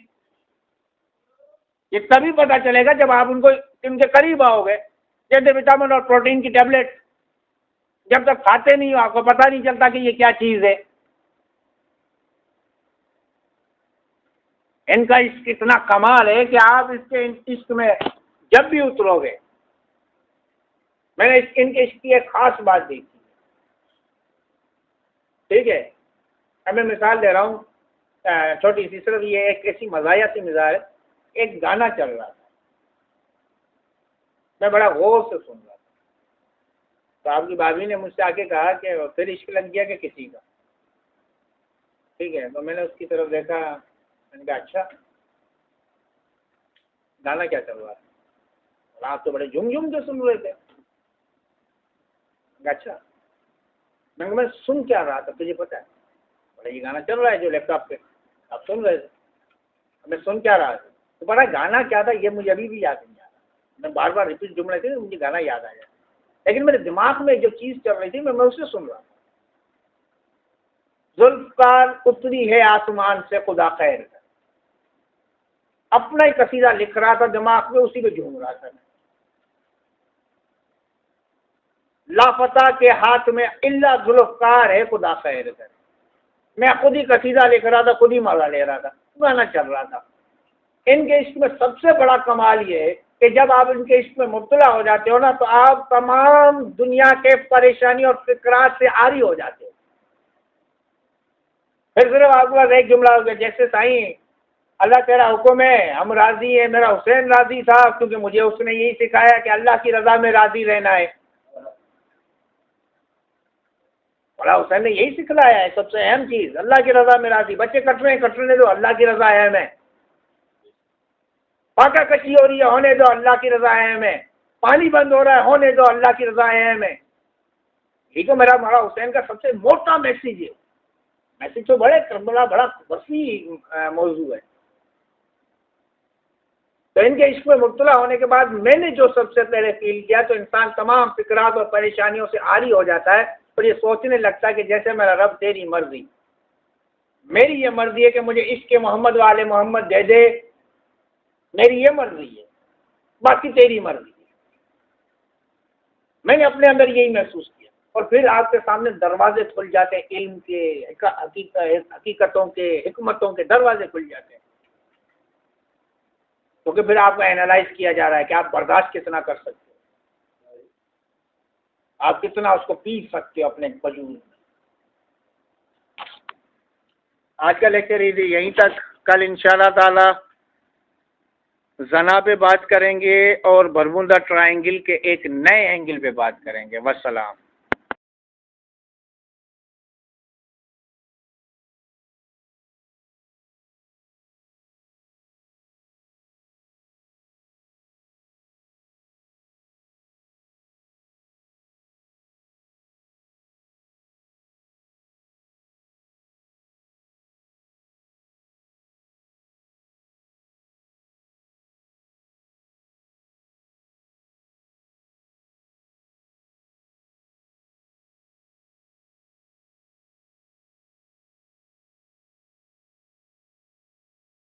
ये तभी पता चलेगा जब आप उनको, इनके करीब आओगे। जैसे विटामिन और प्रोटीन की टैबलेट, जब तक खाते नहीं हो आपको पता नहीं चलता कि ये क्या चीज है। इनका इश्क इतना कमाल है कि आप इसके इश्क में जब भी उतरोगे, मैंने इनके इश्क की एक खास बात देखी, ठीक है। अब मैं मिसाल दे रहा हूँ छोटी सी, सिर्फ ये एक ऐसी मज़ाया सी मिसाल है। एक गाना चल रहा था, मैं बड़ा गौर से सुन रहा था, तो आपकी भाभी ने मुझसे आके कहा कि फिर इश्क लग गया कि किसी का? ठीक है, तो मैंने उसकी तरफ देखा, मैंने कहा अच्छा गाना क्या चल रहा है? और आप तो बड़े झुम झुम के सुन रहे थे। अच्छा, मैं सुन क्या रहा था तुझे पता है? बड़ा ये गाना चल रहा है जो लैपटॉप पे आप सुन रहे थे। मैं सुन क्या रहा था? तो बड़ा गाना क्या था ये मुझे अभी भी याद नहीं आ रहा। मैं बार बार रिपीट जुम रहे थे तो मुझे गाना याद आ जाए, लेकिन मेरे दिमाग में जो चीज़ चल रही थी मैं उसे सुन रहा था। जुल्फ़कार उतरी है आसमान से खुदा खैर कर। अपना ही कसीदा लिख रहा था दिमाग में, उसी में झूम रहा था। लापता के हाथ में इल्ला जुल्फ़कार है खुदा खैर कर। मैं खुद ही कसीदा लिख रहा था, खुद ही मजा ले रहा था, गाना चल रहा था। इनके इश्क में सबसे बड़ा कमाल ये है कि जब आप इनके इश्क में मुब्तला हो जाते हो ना, तो आप तमाम दुनिया के परेशानी और फिक्रात से आरी हो जाते हो। फिर सिर्फ आपके पास एक जुमला हो गया, जैसे साईं अल्लाह तेरा हुक्म है, हम राजी है, मेरा हुसैन राजी था, क्योंकि मुझे उसने यही सिखाया कि अल्लाह की रजा में राजी रहना है। बड़ा हुसैन ने यही सिखलाया है, सबसे अहम चीज अल्लाह की रजा में राजी। बच्चे कट रहे हैं, कटने दो, अल्लाह की रजा अहम है। फाका कच्ची हो रही है, होने दो, अल्लाह की रजा अहम है। पानी बंद हो रहा है, होने दो, अल्लाह की रजा अहम है। यही तो मेरा हुसैन का सबसे मोटा मैसेज है। मैसेज तो बड़ा वसी मौजू है। तो इनके इश्क में मुब्तला होने के बाद मैंने जो सबसे पहले फील किया, तो इंसान तमाम फिक्रात और परेशानियों से आरी हो जाता है और ये सोचने लगता है कि जैसे मेरा रब तेरी मर्जी, मेरी ये मर्जी है कि मुझे इश्क मोहम्मद वाले मोहम्मद दे दे, मेरी ये मर्जी है, बाकी तेरी मर्जी है। मैंने अपने अंदर यही महसूस किया और फिर आपके सामने दरवाजे खुल जाते हैं, इल्म के, हकीकतों के, हिकमतों के दरवाजे खुल जाते हैं। क्योंकि फिर आपको एनालाइज किया जा रहा है कि आप बर्दाश्त कितना कर सकते हो, आप कितना उसको पी सकते हो अपने वजूद में। आज का लेक्चर यहीं तक। कल इंशाअल्लाह ताला जना पे बात करेंगे और बरमुदा ट्रायंगल के एक नए एंगल पे बात करेंगे। वस्सलाम।